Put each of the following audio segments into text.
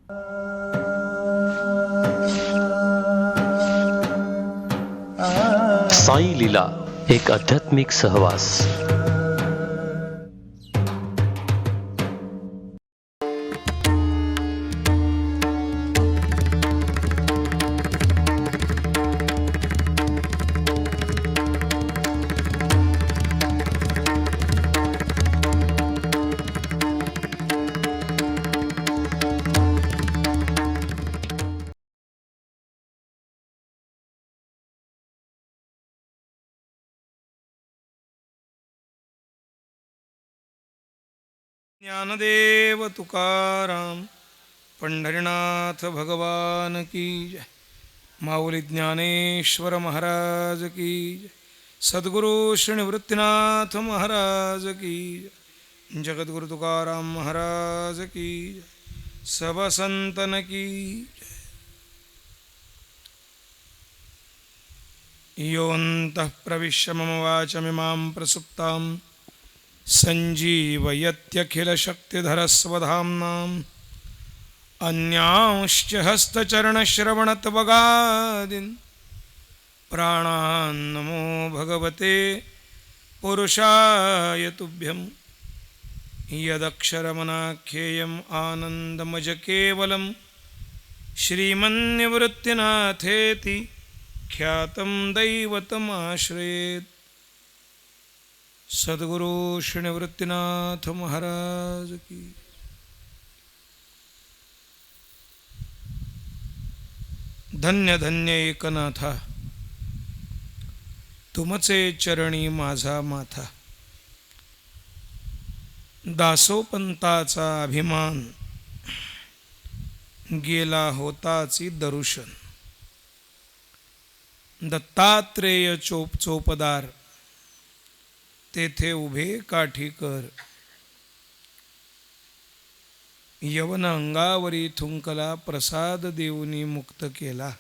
साई लीला एक आध्यात्मिक सहवास. ज्ञानदेव तुकाराम पंढरीनाथ भगवान की जय. माऊली ज्ञानेश्वर महाराज की जय. सद्गुरु श्री निवृत्तीनाथ महाराज की जय. जगद्गुरु तुकाराम महाराज की जय. सब संतन की जय. योऽन्तः प्रविश्य मम वाचमिमां प्रसुप्तां सञ्जीवयत्यखिलशक्तिधरस्वधाम्नाम् अन्यांश्च हस्तचरणश्रवणत्वगादीन् प्राणान्नमो भगवते पुरुषाय तुभ्यं. यदक्षरमनाख्येयम् आनन्दमजकेवलं श्रीमन्निवृत्तिनाथेति ख्यातं दैवतमाश्रयेत्. सद्गुरु श्री निवृत्तीनाथ महाराज की. धन्य धन्य एकनाथा तुमचे चरणी माझा माथा. दासोपंताचा अभिमान गेला होताची दरुशन. दत्तात्रेय चोपदार तेथे उभे काठीकर. यवन अंगावरी थुंकला प्रसाद देऊनी मुक्त केला.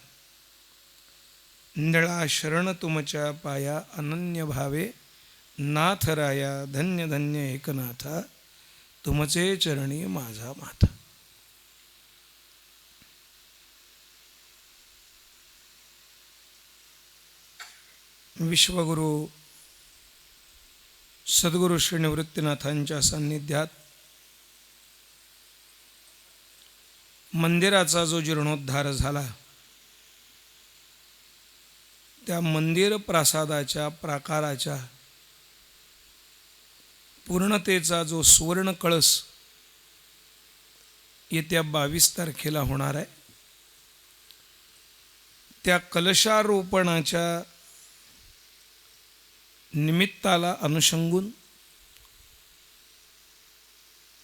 निळा शरण तुमच्या पाया अनन्य भावे नाथराया. धन्य धन्य एकनाथा तुमचे चरणी माझा माथा. विश्वगुरु सद्गुरु श्री निवृत्तीनाथांच्या सान्निध्यात मंदिराचा जो जीर्णोद्धार झाला त्या मंदिर प्रासादाच्या प्राकाराच्या पूर्णतेचा जो सुवर्ण कळस येत्या 22 तारखेला होणार आहे, त्या कलशारोपणाच्या निमित्ताला अनुषंगून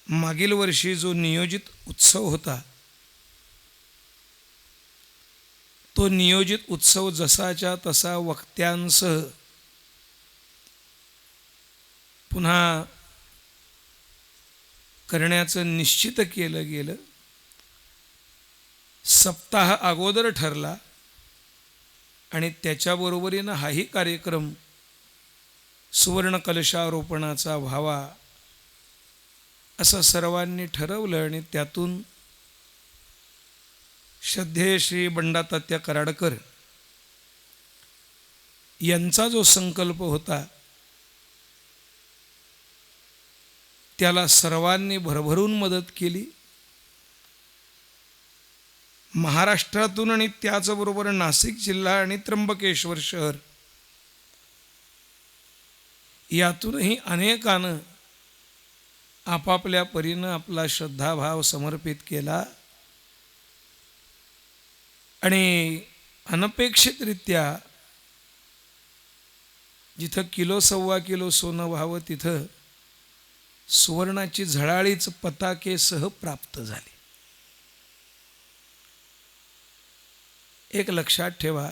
मागील वर्षी जो नियोजित उत्सव होता तो नियोजित उत्सव जसाच्या तसा वक्त्यांसह पुन्हा करण्याचं निश्चित केलं गेलं. सप्ताह अगोदर ठरला आणि त्याच्याबरोबरीनं हाही कार्यक्रम सुवर्ण कलशारोपणाचा व्हावा असं सर्वांनी ठरवलं. आणि त्यातून श्रद्धेय श्री बंडातात्या कराडकर यांचा जो संकल्प होता त्याला सर्वांनी भरभरून मदत केली. महाराष्ट्रातून आणि त्याचबरोबर नाशिक जिल्हा आणि त्र्यंबकेश्वर शहर यातूनही अनेकानं आपापल्या परीनं आपला श्रद्धाभाव समर्पित केला. आणि अनपेक्षितरित्या जिथं किलो सव्वा किलो सोनं व्हावं तिथं सुवर्णाची झळाळीच पताकेसह प्राप्त झाली. एक लक्षात ठेवा,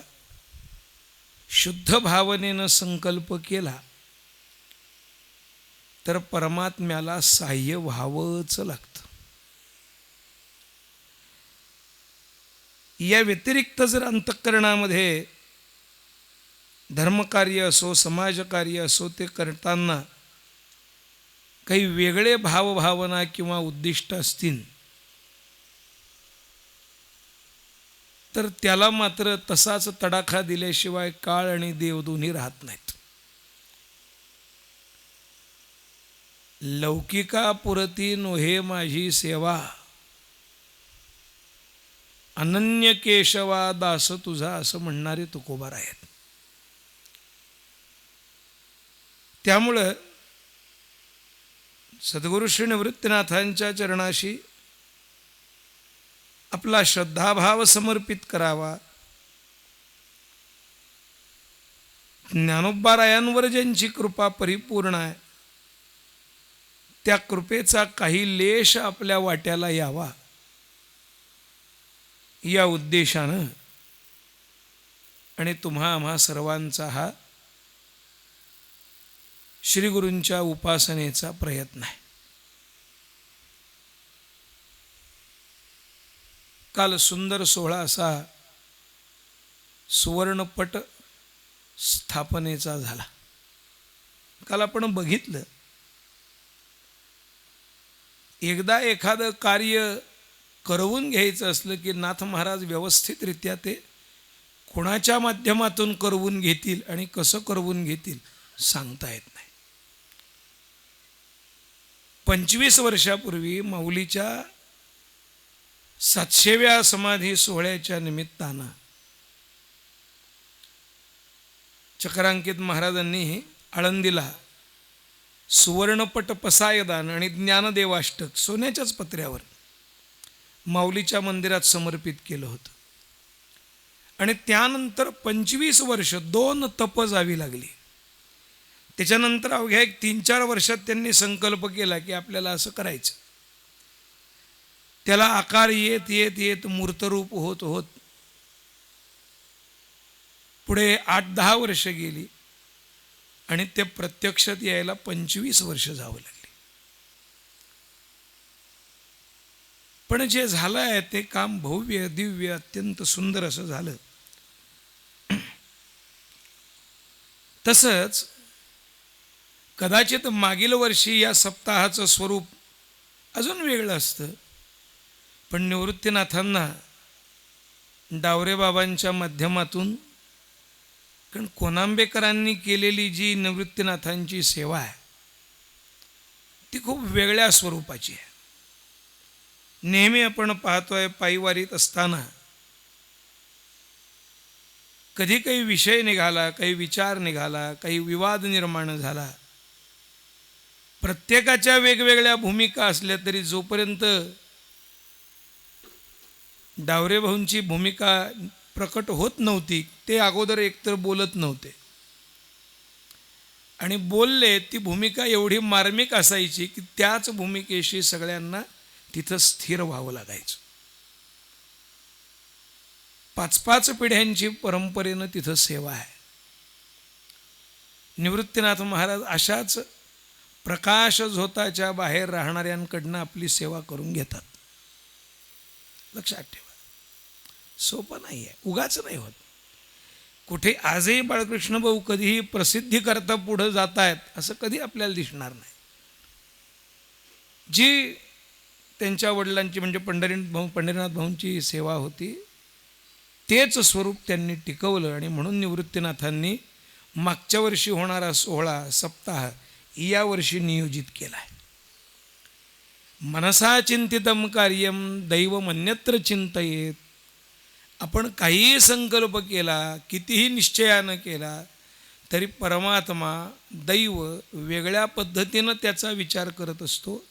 शुद्ध भावनेनं संकल्प केला तर परमात्म्याला सहाय्य व्हावंच लागतं. या व्यतिरिक्त जर अंतःकरणामध्ये धर्मकार्य असो समाजकार्य असो ते करताना काही वेगळे भावभावना किंवा उद्दिष्ट असतील तर त्याला मात्र तसाच तडाखा दिल्याशिवाय काळ आणि देव दोन्ही राहत नाहीत. लौकिका पुरती नोहे माझी सेवा, अनन्य केशवा दास तुझा, असं म्हणणारे तुकोबार आहेत. त्यामुळं सद्गुरू श्री निवृत्तीनाथांच्या चरणाशी आपला श्रद्धाभाव समर्पित करावा. ज्ञानोबारायांवर ज्यांची कृपा परिपूर्ण आहे, त्या कृपेचा काही लेश आपल्या वाट्याला यावा, या उद्देशानं आणि तुम्हा आम्हा सर्वांचा हा श्री गुरूंच्या उपासनेचा प्रयत्न आहे. काल सुंदर सोहळा असा सुवर्णपट स्थापनेचा झाला. काल आपण बघितलं, एकदा एखादं कार्य करवून घ्यायचं असलं की नाथ महाराज व्यवस्थितरित्या ते कोणाच्या माध्यमातून करवून घेतील आणि कसं करवून घेतील सांगता येत नाही. 25 वर्षापूर्वी माऊलीच्या 700व्या समाधी सोहळ्याच्या निमित्तानं चक्रांकित महाराजांनी आळंदीला सुवर्णपट पसायदान आणि ज्ञानदेवाष्टक सोन्याच्याच पत्र्यावर माऊलीच्या मंदिरात समर्पित केलं होतं. आणि त्यानंतर 25 वर्ष 2 तप जावी लागली. त्याच्यानंतर अवघ्या 3-4 वर्षात त्यांनी संकल्प केला की आपल्याला असं करायचं. त्याला आकार येत येत येत मूर्तरूप होत होत पुढे 8-10 वर्ष गेली आणि ते प्रत्यक्षात यायला 25 वर्ष जावं लागली. पण जे झालं आहे ते काम भव्य दिव्य अत्यंत सुंदर असं झालं. तसंच कदाचित मागील वर्षी या सप्ताहाचं स्वरूप अजून वेगळं असतं, पण निवृत्तीनाथांना डावरे बाबांच्या माध्यमातून, कारण कोनांबेकरांनी केलेली जी निवृत्तीनाथांची सेवा आहे ती खूप वेगळ्या स्वरूपाची आहे. नेहमी आपण पाहतोय पायीवारीत असताना कधी काही विषय निघाला, काही विचार निघाला, काही विवाद निर्माण झाला, प्रत्येकाच्या वेगवेगळ्या भूमिका असल्या तरी जोपर्यंत डावरे भाऊंची भूमिका प्रकट होत नव्हती ते अगोदर एकतर बोलत नव्हते, आणि बोलले ती भूमिका एवढी मार्मिक असायची की त्याच भूमिकेशी सगळ्यांना तिथं स्थिर व्हावं लागायचं. 5-5 पिढ्यांची परंपरेनं तिथं सेवा आहे. निवृत्तीनाथ महाराज अशाच प्रकाश झोताच्या बाहेर राहणाऱ्यांकडनं आपली सेवा करून घेतात. लक्षात ठेवा, सोपं नाही आहे, उगाच नाही होत. कुठे आजही बाळकृष्ण भाऊ कधीही प्रसिद्धी करता पुढं जात आहेत असं कधी आपल्याला दिसणार नाही. जी त्यांच्या वडिलांची म्हणजे पंढरीनाथ भाऊंची सेवा होती तेच स्वरूप त्यांनी टिकवलं. आणि म्हणून निवृत्तीनाथांनी मागच्या वर्षी होणारा सोहळा सप्ताह या वर्षी नियोजित केला आहे. मनसा चिंतितम कार्यम दैवमन्यत्र चिंतयेत. आपण काहीही संकल्प केला, कितीही निश्चयानं केला, तरी परमात्मा दैव वेगळ्या पद्धतीनं त्याचा विचार करत असतो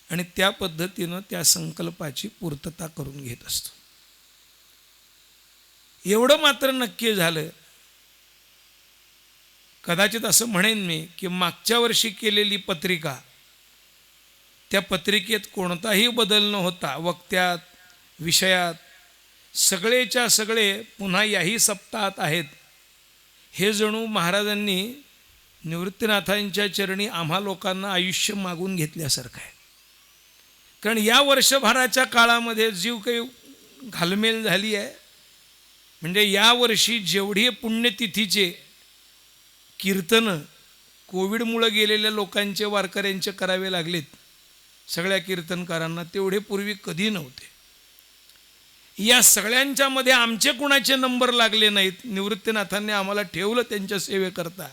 आणि त्या पद्धतीनं त्या संकल्पाची पूर्तता करून घेत असतो. एवढं मात्र नक्की झालं, कदाचित असं म्हणेन मी की मागच्या वर्षी केलेली पत्रिका, त्या पत्रिकेत कोणताही बदल न होता वक्त्यात विषयात सगळेच्या सगळे पुन्हा याही सप्ताहात आहेत. हे जणू महाराजांनी निवृत्तीनाथांच्या चरणी आम्हा लोकांना आयुष्य मागून घेतल्यासारखं आहे. कारण या वर्षभराच्या काळामध्ये जीव काही घालमेल झाली आहे. म्हणजे यावर्षी जेवढी पुण्यतिथीचे कीर्तनं कोविडमुळे गेलेल्या लोकांचे वारकऱ्यांचे करावे लागलेत सगळ्या कीर्तनकारांना, तेवढे पूर्वी कधी नव्हते. या सगळ्यांच्या मध्ये आमचे कुणाचे नंबर लागले नाहीत. निवृत्तीनाथांनी आम्हाला ठेवलं त्यांच्या सेवेकरता.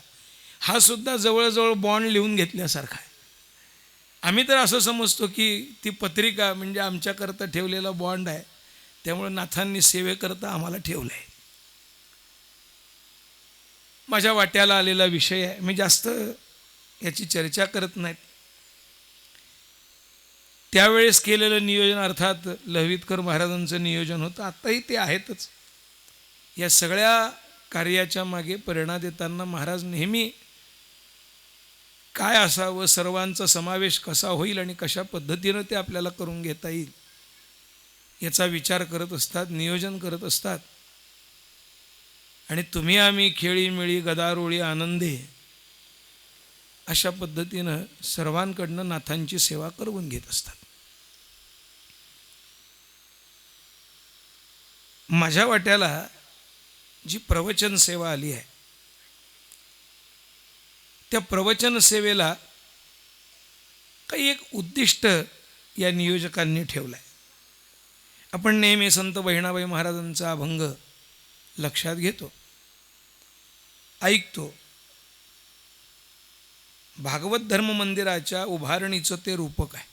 हा सुद्धा जवळजवळ बॉन्ड लिहून घेतल्यासारखा आहे. आम्ही तर असं समजतो की ती पत्रिका म्हणजे आमच्याकरता ठेवलेला बॉन्ड आहे. त्यामुळे नाथांनी सेवेकरता आम्हाला ठेवलं आहे. माझ्या वाट्याला आलेला विषय आहे. मी जास्त याची चर्चा करत नाहीत. त्यावेळेस केलेलं नियोजन अर्थात लहवीतकर महाराजांचं नियोजन होतं. आत्ताही ते आहेतच. या सगळ्या कार्याच्या मागे प्रेरणा देताना महाराज नेहमी काय असावं, सर्वांचा समावेश कसा होईल आणि कशा पद्धतीनं ते आपल्याला करून घेता येईल याचा विचार करत असतात, नियोजन करत असतात. आणि तुम्ही आम्ही खेळीमिळी गदारोळी आनंदे अशा पद्धतीनं सर्वांकडनं नाथांची सेवा करून घेत असतात. माझ्या वाट्याला जी प्रवचन सेवा आली आहे त्या प्रवचन सेवेला काही एक उद्दिष्ट या नियोजकांनी ठेवलं आहे. आपण नेहमी संत बहिणाबाई महाराजांचा अभंग लक्षात घेतो, ऐकतो. भागवत धर्म मंदिराच्या उभारणीचं ते रूपक आहे.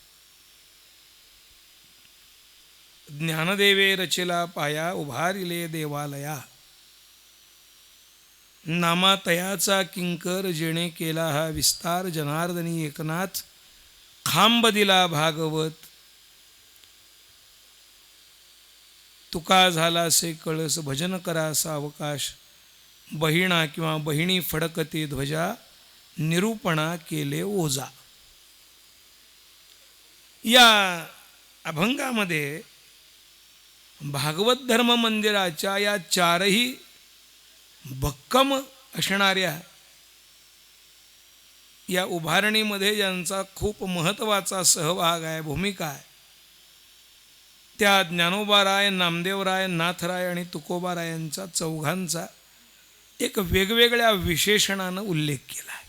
ज्ञानदेवे रचिला पाया उभारिले देवालया, नामातयाचा किंकर जेणे केला हा विस्तार, जनार्दनी एकनाथ खांब दिला भागवत, तुका झाला से कळस भजन करा सावकाश, बहिणा किंवा बहिणी फडकती ध्वजा, निरूपणा केले ओझा. या अभंगामध्ये भागवत धर्म मंदिराच्या या चारही भक्कम असणाऱ्या या उभारणीमध्ये ज्यांचा खूप महत्त्वाचा सहभाग आहे, भूमिका आहे, त्या ज्ञानोबाराय, नामदेवराय, नाथराय आणि तुकोबारायांचा चौघांचा एक वेगवेगळ्या विशेषणानं उल्लेख केला आहे.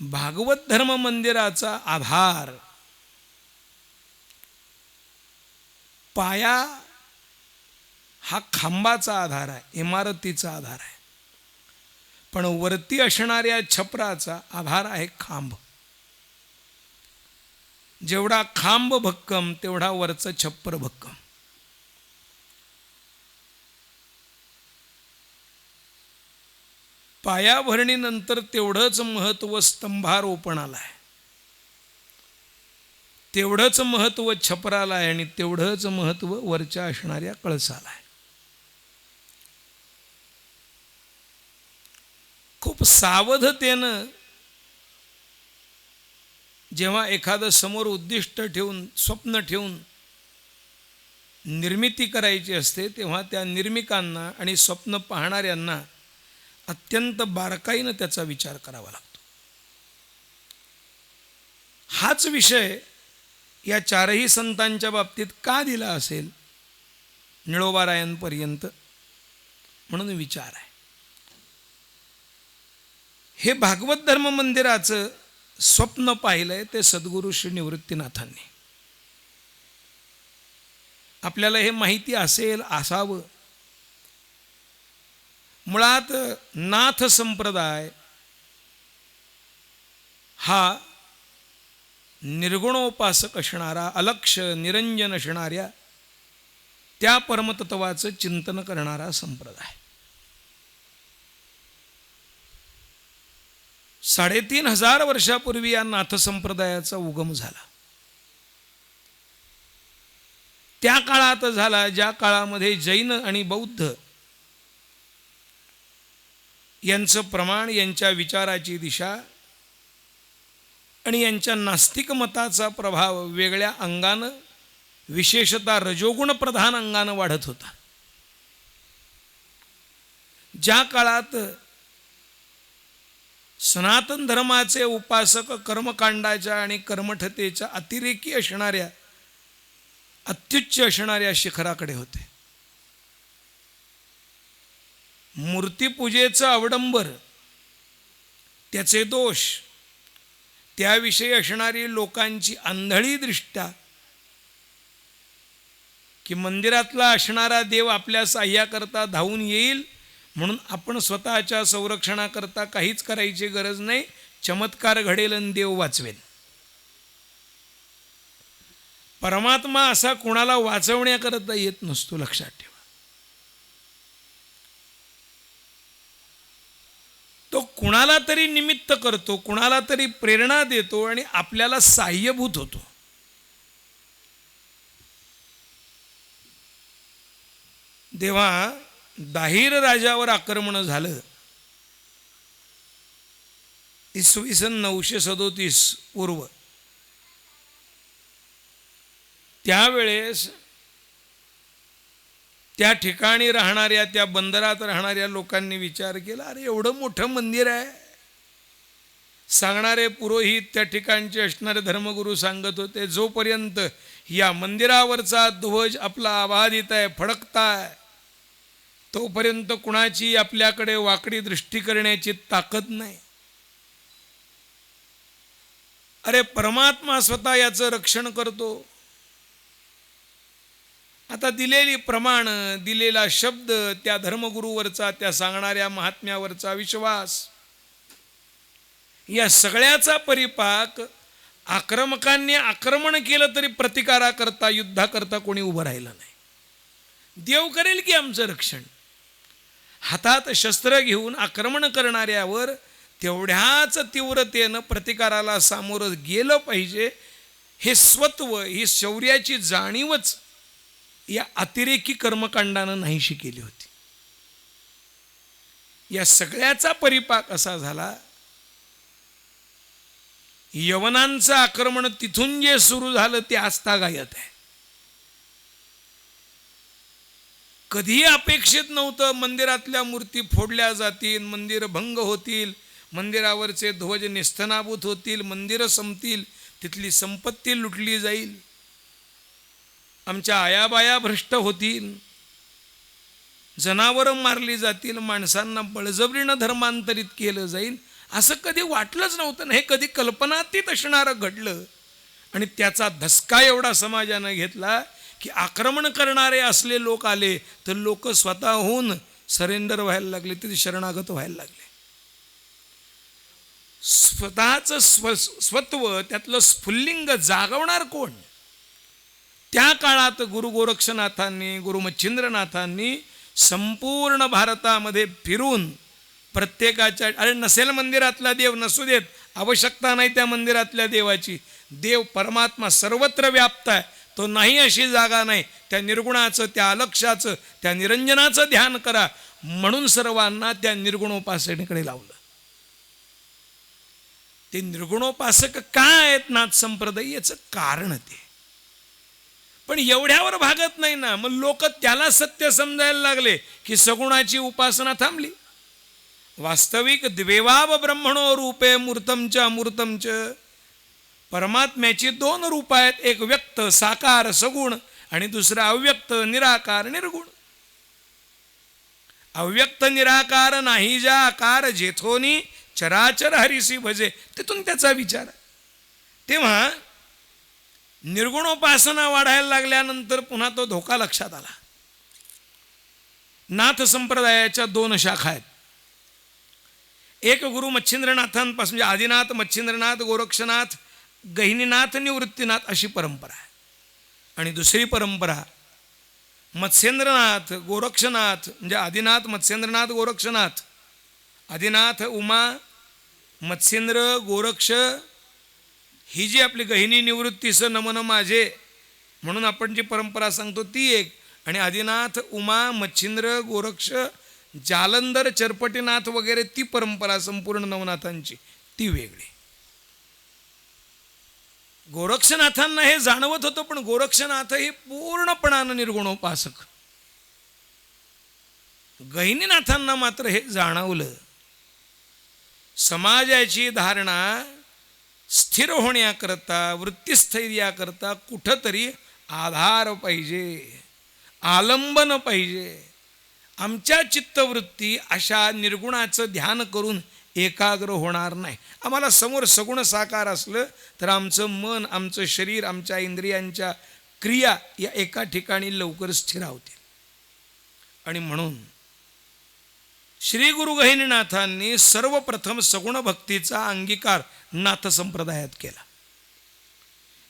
भागवत धर्म मंदिराचा आधार पाया हा खांबाचा आधार आहे, इमारतीचा आधार आहे. पण वरती असणाऱ्या छपराचा आधार आहे खांब. जेवढा खांब भक्कम तेवढा वरचं छप्पर भक्कम. पायाभरणीनंतर तेवढंच महत्त्व स्तंभारोपणाला आहे, तेवढंच महत्त्व छपराला आहे आणि तेवढंच महत्त्व वरच्या असणाऱ्या कळसाला आहे. खूप सावधतेनं जेव्हा एखादं समोर उद्दिष्ट ठेवून, स्वप्न ठेवून निर्मिती करायची असते तेव्हा त्या निर्मिकांना आणि स्वप्न पाहणाऱ्यांना अत्यंत बारकाईनं त्याचा विचार करावा लागतो. हाच विषय या चारही संतांच्या बाबतीत का दिला असेल निळोबारायांपर्यंत म्हणून विचार आहे. हे भागवत धर्म मंदिराचं स्वप्न पाहिलंय ते सद्गुरू श्री निवृत्तीनाथांनी. आपल्याला हे माहिती असेल, असावं. मुळात नाथ संप्रदाय हा निर्गुणोपासक असणारा, अलक्ष निरंजन असणाऱ्या त्या परमतत्वाचं चिंतन करणारा संप्रदाय. 3500 वर्षापूर्वी या नाथ संप्रदायाचा उगम झाला. त्या काळात झाला ज्या काळामध्ये जैन आणि बौद्ध यांचं प्रमाण, यांच्या विचाराची दिशा आणि यांच्या नास्तिक मताचा प्रभाव वेगळ्या अंगानं, विशेषतः रजोगुण प्रधान अंगानं वाढत होता. ज्या काळात सनातन धर्माचे उपासक कर्मकांडाच्या आणि कर्मठतेच्या अतिरेकी असणाऱ्या, अत्युच्च असणाऱ्या शिखराकडे होते. मूर्तीपूजेचं अवडंबर, त्याचे दोष, त्याविषयी असणारी लोकांची आंधळी दृष्ट्या की मंदिरातला असणारा देव आपल्या साह्याकरता धावून येईल, म्हणून आपण स्वतःच्या संरक्षणाकरता काहीच करायची गरज नाही, चमत्कार घडेल आणि देव वाचवेल. परमात्मा असा कोणाला वाचवण्याकरता येत नसतो, लक्षात ठेवा. तो कुणाला तरी निमित्त करतो, कुणाला तरी प्रेरणा देतो आणि आपल्याला साह्यभूत होतो. तेव्हा दाहीर राजावर आक्रमण झालं इसवी सन 937 पूर्व. त्यावेळेस त्या ठिकाणी राहणाऱ्या, त्या बंदरात राहणाऱ्या लोकांनी विचार केला, अरे एवढं मोठं मंदिर आहे. सांगणारे पुरोहित, त्या ठिकाणचे असणारे धर्मगुरू सांगत होते, जोपर्यंत या मंदिरावरचा ध्वज आपला आबाधित आहे, फडकताय, तोपर्यंत कुणाची आपल्याकडे वाकडी दृष्टी करण्याची ताकद नाही. अरे परमात्मा स्वतः याचं रक्षण करतो. आता दिलेली प्रमाण, दिलेला शब्द, त्या धर्मगुरूवरचा, त्या सांगणाऱ्या महात्म्यावरचा विश्वास, या सगळ्याचा परिपाक आक्रमकांनी आक्रमण केलं तरी प्रतिकाराकरता, युद्धाकरता कोणी उभं राहिलं नाही. देव करेल की आमचं रक्षण. हातात शस्त्र घेऊन आक्रमण करणाऱ्यावर तेवढ्याच तीव्रतेनं प्रतिकाराला सामोरं गेलं पाहिजे. हे स्वत्व, ही शौर्याची जाणीवच या अतिरेकी कर्मकांडानं नाहीशी केली होती. या सगळ्याचा परिपाक असा झाला, यवनांचं आक्रमण तिथून जे सुरू झालं ते आजतागायत आहे. कधीही अपेक्षित नव्हतं मंदिरातल्या मूर्ती फोडल्या जातील, मंदिर भंग होतील, मंदिरावरचे ध्वज नेस्तनाभूत होतील, मंदिरं संपतील, तिथली संपत्ती लुटली जाईल, आमच्या आयाबाया भ्रष्ट होतील, जनावरं मारली जातील, माणसांना बळजबरीनं धर्मांतरित केलं जाईल, असं कधी वाटलंच नव्हतं. हे कधी कल्पनातीत असणारं घडलं. आणि त्याचा धसका एवढा समाजानं घेतला की आक्रमण करणारे असले लोक आले तर लोक स्वतःहून सरेंडर व्हायला लागले, तिथे शरणागत व्हायला लागले. स्वतःचं स्वत्व, त्यातलं स्फुल्लिंग जागवणार कोण? त्या काळात गुरु गोरक्षनाथांनी, गुरु मच्छिंद्रनाथांनी संपूर्ण भारतामध्ये फिरून प्रत्येकाच्या, अरे नसेल मंदिरातला देव नसू देत, आवश्यकता नाही त्या मंदिरातल्या देवाची, देव परमात्मा सर्वत्र व्याप्त आहे, तो नाही अशी जागा नाही, त्या निर्गुणाचं, त्या अलक्षाचं, त्या निरंजनाचं ध्यान करा, म्हणून सर्वांना त्या निर्गुणोपासनेकडे लावलं. ते निर्गुणोपासक काय आहेत नाथ संप्रदाय, याचं कारण ते. पण एवढ्यावर भागत नाही ना, मग लोक त्याला सत्य समजायला लागले की सगुणाची उपासना थांबली. वास्तविक द्वेवाव ब्रह्मणो रूपे मूर्तमच अमूर्तमच, परमात्म्याची दोन रूप आहेत, एक व्यक्त साकार सगुण आणि दुसरा अव्यक्त निराकार निर्गुण. अव्यक्त निराकार नाही जा आकार, जेथोनी चराचर हरिसी भजे, तिथून त्याचा विचार. तेव्हा निर्गुणोपासना वाढायला लागल्यानंतर पुन्हा तो धोका लक्षात आला. नाथ संप्रदायाच्या दोन शाखा आहेत. एक गुरु मच्छिंद्रनाथांपासून, म्हणजे आदिनाथ, मच्छिंद्रनाथ, गोरक्षनाथ, गहिनीनाथ, निवृत्तीनाथ अशी परंपरा आहे. आणि दुसरी परंपरा मत्स्येंद्रनाथ, गोरक्षनाथ, म्हणजे आदिनाथ, मत्स्येंद्रनाथ, गोरक्षनाथ, आदिनाथ, उमा, मत्स्येंद्र, गोरक्ष, ही जी आपली गहिनी निवृत्तीचं नमन माझे म्हणून आपण जी परंपरा सांगतो ती एक, आणि आदिनाथ, उमा, मच्छिंद्र, गोरक्ष, जालंधर, चरपटीनाथ वगैरे ती परंपरा संपूर्ण नवनाथांची ती वेगळी. गोरक्षनाथांना हे जाणवत होतं, पण गोरक्षनाथ हे पूर्णपणानं निर्गुणोपासक. गहिनीनाथांना मात्र हे जाणवलं, समाजाची धारणा स्थिर होण्याकरता, वृत्तीस्थैर्याकरता कुठंतरी आधार पाहिजे, आलंबन पाहिजे. आमच्या चित्तवृत्ती अशा निर्गुणाचं ध्यान करून एकाग्र होणार नाही. आम्हाला समोर सगुण साकार असलं तर आमचं मन, आमचं शरीर, आमच्या इंद्रियांच्या क्रिया या एका ठिकाणी लवकर स्थिरावतील. आणि म्हणून श्री गुरु गहिनीनाथांनी सर्वप्रथम सगुण भक्तीचा अंगीकार नाथ संप्रदायात केला.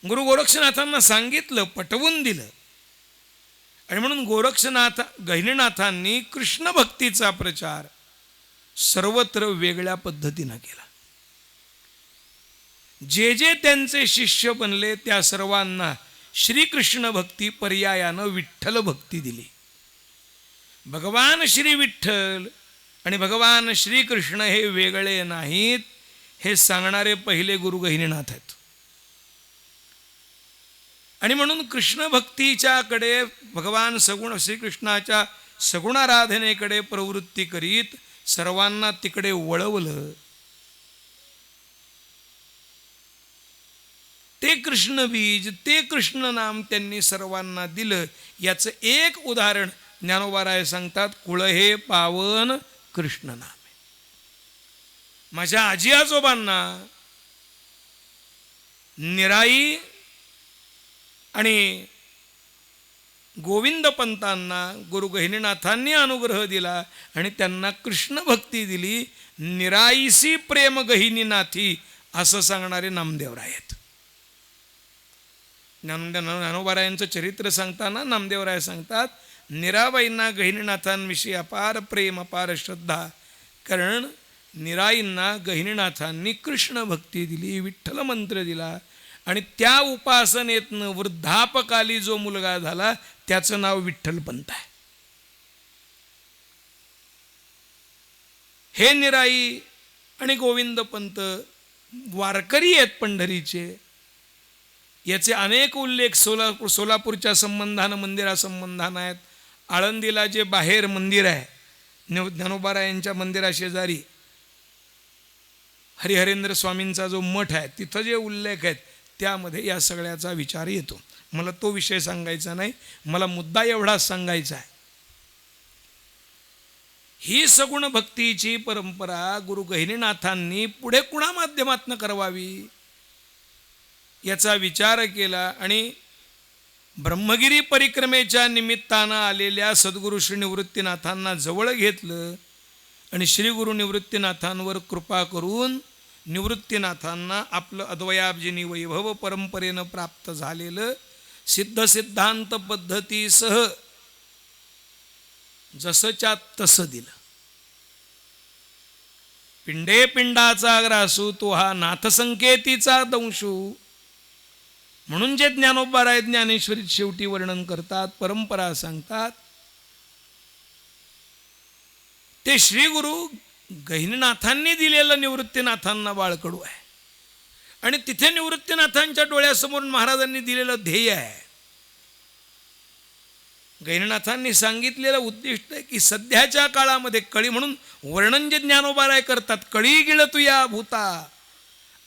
गुरु गोरक्षनाथांना सांगितलं, पटवून दिलं. आणि म्हणून गहिनीनाथांनी कृष्ण भक्तीचा प्रचार सर्वत्र वेगळ्या पद्धतीनं केला. जे जे त्यांचे शिष्य बनले त्या सर्वांना श्रीकृष्ण भक्ती पर्यायानं विठ्ठल भक्ती दिली. भगवान श्री विठ्ठल आणि भगवान श्रीकृष्ण हे वेगळे नाहीत हे सांगणारे पहिले गुरु गहिनीनाथ आहेत. आणि म्हणून कृष्ण भक्तीच्याकडे भगवान सगुण श्रीकृष्णाच्या सगुणाराधनेकडे प्रवृत्ती करीत सर्वांना तिकडे वळवलं. ते कृष्ण बीज, ते कृष्ण नाम त्यांनी सर्वांना दिलं. याचं एक उदाहरण ज्ञानोबाराय सांगतात, कुळ हे पावन कृष्ण नाम. माझ्या आजी आजोबांना निराई आणि गोविंद पंतांना गुरु गहिनीनाथांनी अनुग्रह दिला आणि त्यांना कृष्ण भक्ती दिली. निराईसी प्रेम गहिनीनाथी असं सांगणारे नामदेवराय आहेत. ज्ञानोबारायांचं चरित्र सांगताना नामदेवराय सांगतात, निराबाईंना गहिनीनाथांविषयी अपार प्रेम, अपार श्रद्धा. कारण निराईंना गहिनीनाथांनी कृष्ण भक्ती दिली, विठ्ठल मंत्र दिला. आणि त्या उपासनेतनं वृद्धापकाली जो मुलगा झाला त्याचं नाव विठ्ठलपंत आहे. हे निराई आणि गोविंदपंत वारकरी आहेत पंढरीचे. याचे अनेक उल्लेख सोलापूरच्या संबंधानं, मंदिरासंबंधानं आहेत. आळंदीला जे बाहेर मंदिर आहे ज्ञानोबारायांच्या मंदिराशेजारी हरिहरेंद्र स्वामींचा जो मठ आहे, तिथं जे उल्लेख आहेत त्यामध्ये या सगळ्याचा विचार येतो. मला तो विषय सांगायचा नाही, मला मुद्दा एवढाच सांगायचा आहे. ही सगुण भक्तीची परंपरा गुरु गहिनीनाथांनी पुढे कुणा माध्यमातनं करवावी याचा विचार केला. आणि ब्रह्मगिरी परिक्रमेच्या निमित्तानं आलेल्या सद्गुरू श्री निवृत्तीनाथांना जवळ घेतलं आणि श्री गुरु निवृत्तीनाथांवर कृपा करून निवृत्तीनाथांना आपलं अद्वयाब्जिनी वैभव परंपरेनं प्राप्त झालेलं सिद्ध सिद्धांत पद्धतीसह जसंच्या तसं दिलं. पिंडे पिंडाचा ग्रासू तो हा नाथसंकेतीचा दंशू. म्हणून जे ज्ञानोबाराय ज्ञानेश्वरीत शेवटी वर्णन करतात, परंपरा सांगतात, ते श्री गुरु गहिनीनाथांनी दिलेलं निवृत्तीनाथांना बाळकडू आहे. आणि तिथे निवृत्तीनाथांच्या डोळ्यासमोर महाराजांनी दिलेलं ध्येय आहे. गहिनीनाथांनी सांगितलेलं उद्दिष्ट आहे की सध्याच्या काळामध्ये कळी, म्हणून वर्णन जे ज्ञानोबाराय करतात, कळी गिळतू या भूता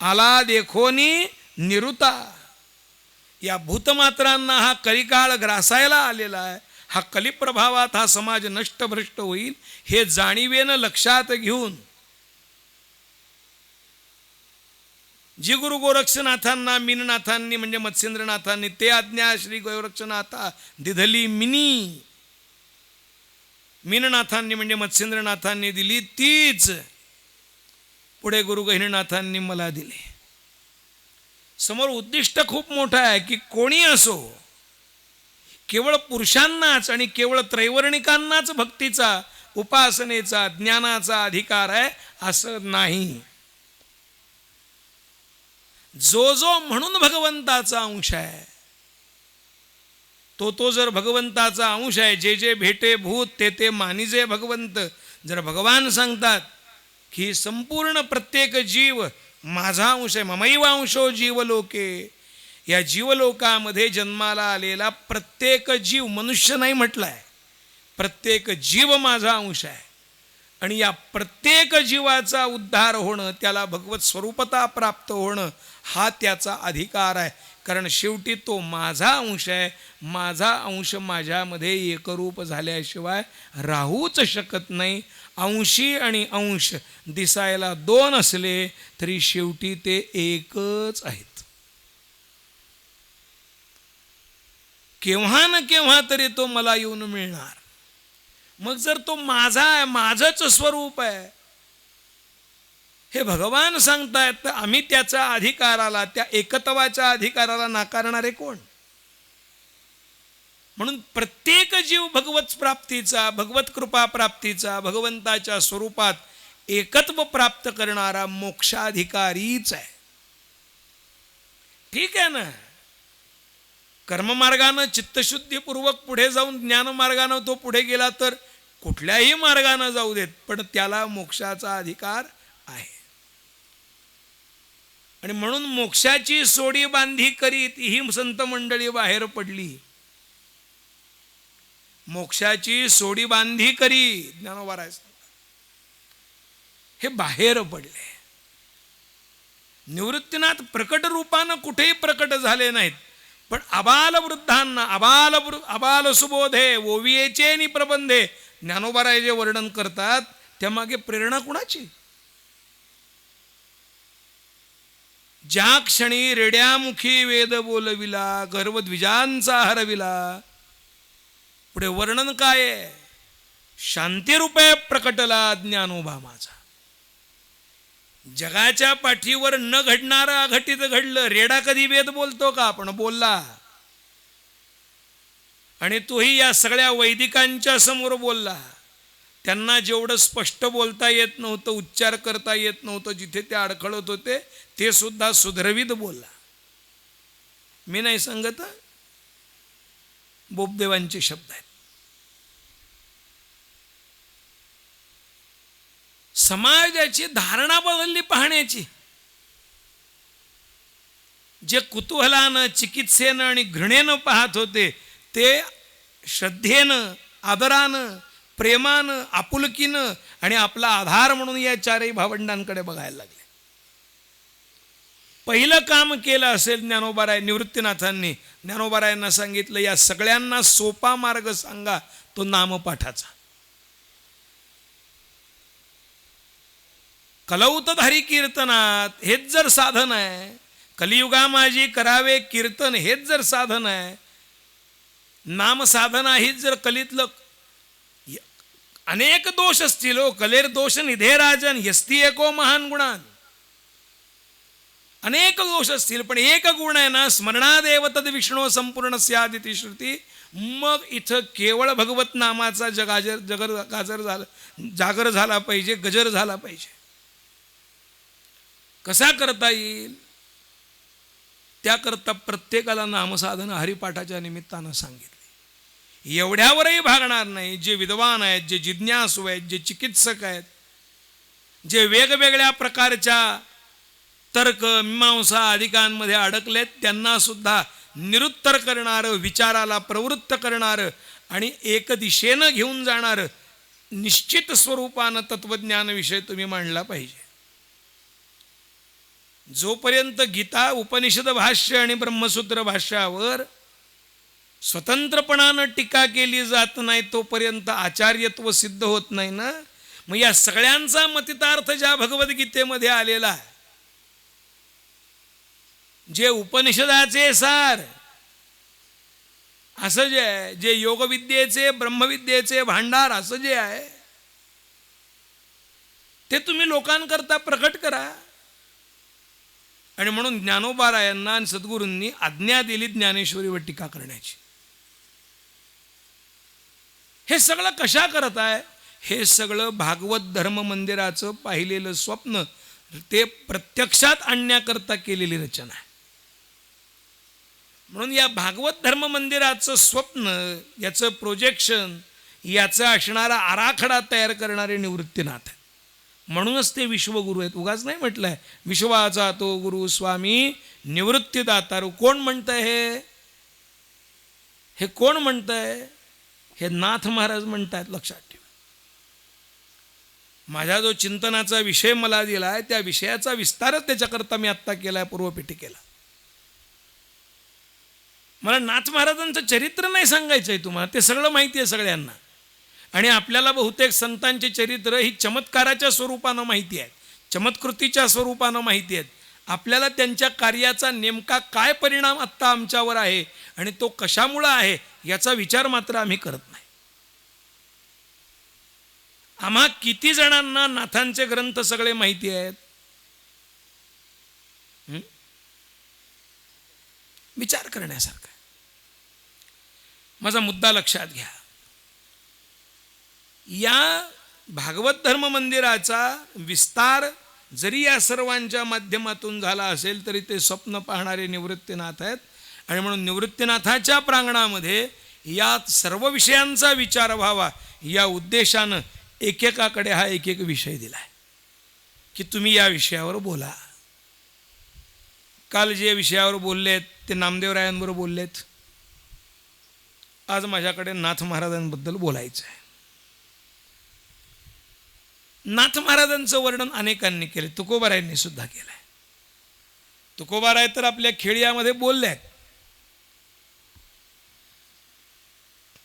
आला देखोनी निरुता. या भूतमात्रांना हा कलिकाळ ग्रासायला आलेला आहे. हा कलिप्रभावात हा समाज नष्टभ्रष्ट होईल हे जाणीवेनं लक्षात घेऊन जी गुरु गोरक्षनाथांना मीननाथांनी म्हणजे मत्स्येंद्रनाथांनी ते आज्ञा श्री गोरक्षनाथा दिधली मिनी, मीननाथांनी म्हणजे मत्स्येंद्रनाथांनी दिली, तीच पुढे गुरु गहिनीनाथांनी मला दिली. समोर उद्दिष्ट खूप मोठं आहे की कोणी असो, केवळ पुरुषांनाच आणि केवळ त्रैवर्णिकांनाच भक्तीचा, उपासनेचा, ज्ञानाचा अधिकार आहे असं नाही. जो जो म्हणून भगवंताचा अंश आहे तो जर भगवंताचा अंश आहे, जे जे भेटे भूत ते ते मानिजे भगवंत. जर भगवान सांगतात की संपूर्ण प्रत्येक जीव माझा अंश आहे, ममैव अंशो जीवलोके, या जीवलोकामध्ये जन्माला आलेला प्रत्येक जीव, मनुष्य नाही म्हटलाय, प्रत्येक जीव माझा अंश आहे. आणि या प्रत्येक जीवाचा उद्धार होणं, त्याला भगवत स्वरूपता प्राप्त होणं हा त्याचा अधिकार आहे. कारण शेवटी तो माझा अंश आहे. माझा अंश माझ्यामध्ये एकरूप झाल्याशिवाय राहूच शकत नाही. अंशी आणि अंश दिसायला दोन असले तरी शेवटी ते एकच आहेत. केव्हा न केव्हा तरी तो मला येऊन मिळणार. मग जर तो माझा आहे, माझंच स्वरूप आहे, हे भगवान सांगतायत, तर आम्ही त्याच्या अधिकाराला, त्या एकत्वाच्या अधिकाराला नाकारणारे कोण? म्हणून प्रत्येक जीव भगवत प्राप्तीचा, भगवत कृपा प्राप्तीचा, भगवंताच्या स्वरूपात एकत्व प्राप्त करणारा मोक्षाधिकारीच आहे. ठीक आहे ना. कर्ममार्गानं चित्तशुद्धीपूर्वक पुढे जाऊन ज्ञानमार्गानं तो पुढे गेला तर कुठल्याही मार्गानं जाऊ देत, पण त्याला मोक्षाचा अधिकार आहे. आणि म्हणून मोक्षाची सोडी बांधी करीत ही संत मंडळी बाहेर पडली. मोक्षाची सोडी बांधी करी ज्ञानोबा हे बाहेर पडले. निवृत्तीनाथ प्रकट रूपानं कुठेही प्रकट झाले नाहीत, पण अबाल वृद्धांना, अबाल सुबोधे ओवियेचे नि प्रबंधे ज्ञानोबाराय जे वर्णन करतात, त्यामागे प्रेरणा कुणाची? ज्या क्षणी रेड्यामुखी वेद बोलविला, गर्वद्विजांचा हरविला. पुढे वर्णन काय आहे? शांतीरूपे प्रकटला ज्ञानोबा माझा. जगाच्या पाठीवर न घडणारं अघटित घडलं. रेडा कधी वेद बोलतो का? आपण बोलला. आणि तोही या सगळ्या वैदिकांच्या समोर बोलला. त्यांना जेवढं स्पष्ट बोलता येत नव्हतं, उच्चार करता येत नव्हतं, जिथे ते अडखळत होते ते सुद्धा सुधरवीत बोलला. मी नाही सांगत, बोबदेवांचे शब्द आहेत. समाजाची धारणा बदलली पाहण्याची. जे कुतूहलानं, चिकित्सेनं आणि घृणेनं पाहत होते ते श्रद्धेनं, आदरानं, प्रेमानं, आपुलकीनं आणि आपला आधार म्हणून या चारही भावंडांकडे बघायला लागले. पहिलं काम केलं असेल ज्ञानोबाराय निवृत्तीनाथांनी. ज्ञानोबारायांना सांगितलं, या सगळ्यांना सोपा मार्ग सांगा, तो नामपाठाचा. कलौतधारी कीर्तनात हेच जर साधन आहे, कलियुगा माझी करावे कीर्तन हेच जर साधन आहे, नाम साधना हीच जर कलीतलं, अनेक दोष असतील हो. कलेर दोष निधे राजन यस्ती एको महान गुणान. अनेक दोष असतील, पण एक गुण आहे ना, स्मरणादेव तद विष्णू संपूर्ण स्यादिती श्रुती. मग इथं केवळ भगवत नामाचा जागर झाला पाहिजे, गजर झाला पाहिजे. कसा करता येईल? त्याकरता प्रत्येकाला नामसाधन हरिपाठाच्या निमित्तानं सांगितले. एवढ्यावरही भागणार नाही. जे विद्वान आहेत, जे जिज्ञासू आहेत, जे चिकित्सक आहेत, जे वेगवेगळ्या प्रकारच्या तर्क मीमांसा अधिकांमध्ये अडकलेत, त्यांना सुद्धा निरुत्तर करणारं, विचाराला प्रवृत्त करणारं आणि एक दिशेनं घेऊन जाणारं निश्चित स्वरूपानं तत्वज्ञान विषय तुम्ही मांडला पाहिजे. जोपर्यंत गीता उपनिषद भाष्य आणि ब्रह्मसूत्र भाष्यावर स्वतंत्रपणानं टीका केली जात नाही, तोपर्यंत आचार्यत्व सिद्ध होत नाही ना. मग या सगळ्यांचा मतितार्थ ज्या भगवद्गीतेमध्ये आलेला आहे, जे उपनिषदाचे सार असं जे आहे, जे योगविद्येचे ब्रह्मविद्येचे भांडार असं जे आहे, ते तुम्ही लोकांकरता प्रकट करा. आणि म्हणून ज्ञानोबारायांना आणि सद्गुरूंनी आज्ञा दिली ज्ञानेश्वरीवर टीका करण्याची. हे सगळं कशा करत आहे? हे सगळं भागवत धर्म मंदिराचं पाहिलेलं स्वप्न ते प्रत्यक्षात आणण्याकरता केलेली रचना आहे. म्हणून या भागवत धर्म मंदिराचं स्वप्न, याचं प्रोजेक्शन, याचं असणारा आराखडा तयार करणारे निवृत्तीनाथ आहेत. म्हणूनच ते विश्वगुरू आहेत. उगाच नाही म्हटलंय विश्वाचा तो गुरु स्वामी निवृत्तीदातारू. कोण म्हणतंय हे कोण म्हणतंय? हे नाथ महाराज म्हणतात. लक्षात ठेवा. माझा जो चिंतनाचा विषय मला दिलाय, त्या विषयाचा विस्तारच त्याच्याकरता मी आत्ता केलाय पूर्वपीठिकेला. मला नाथ महाराजांचं चरित्र नाही सांगायचंय तुम्हाला, ते सगळं माहिती आहे सगळ्यांना. आणि आपल्याला बहुतेक संतांचे चरित्र ही चमत्काराच्या स्वरूपानं माहिती आहेत, चमत्कृतीच्या स्वरूपानं माहिती आहेत. आपल्याला त्यांच्या कार्याचा नेमका काय परिणाम आत्ता आमच्यावर आहे आणि तो कशामुळं आहे याचा विचार मात्र आम्ही करत नाही. आम्हा किती जणांना नाथांचे ग्रंथ सगळे माहिती आहेत? विचार करण्यासारखा. माझा मुद्दा लक्षात घ्या. या भागवत धर्म मंदिराचा विस्तार जरी या सर्वांच्या माध्यमातून झाला असेल तरी ते स्वप्न पाहणारे निवृत्तीनाथ आहेत. आणि म्हणून निवृत्तीनाथाच्या प्रांगणामध्ये या सर्व विषयांचा विचार व्हावा या उद्देशानं एकेकाकडे हा एक एक विषय दिलाय की तुम्ही या विषयावर बोला. काल जे विषयावर बोललेत ते नामदेवरायांबरोबर बोललेत. आज माझ्याकडे नाथ महाराजांबद्दल बोलायचं आहे. नाथ महाराजांचं वर्णन अनेकांनी केले, तुकोबारायांनी सुद्धा केलंय. तुकोबाराय तर आपल्या खेळियामध्ये बोलले आहेत.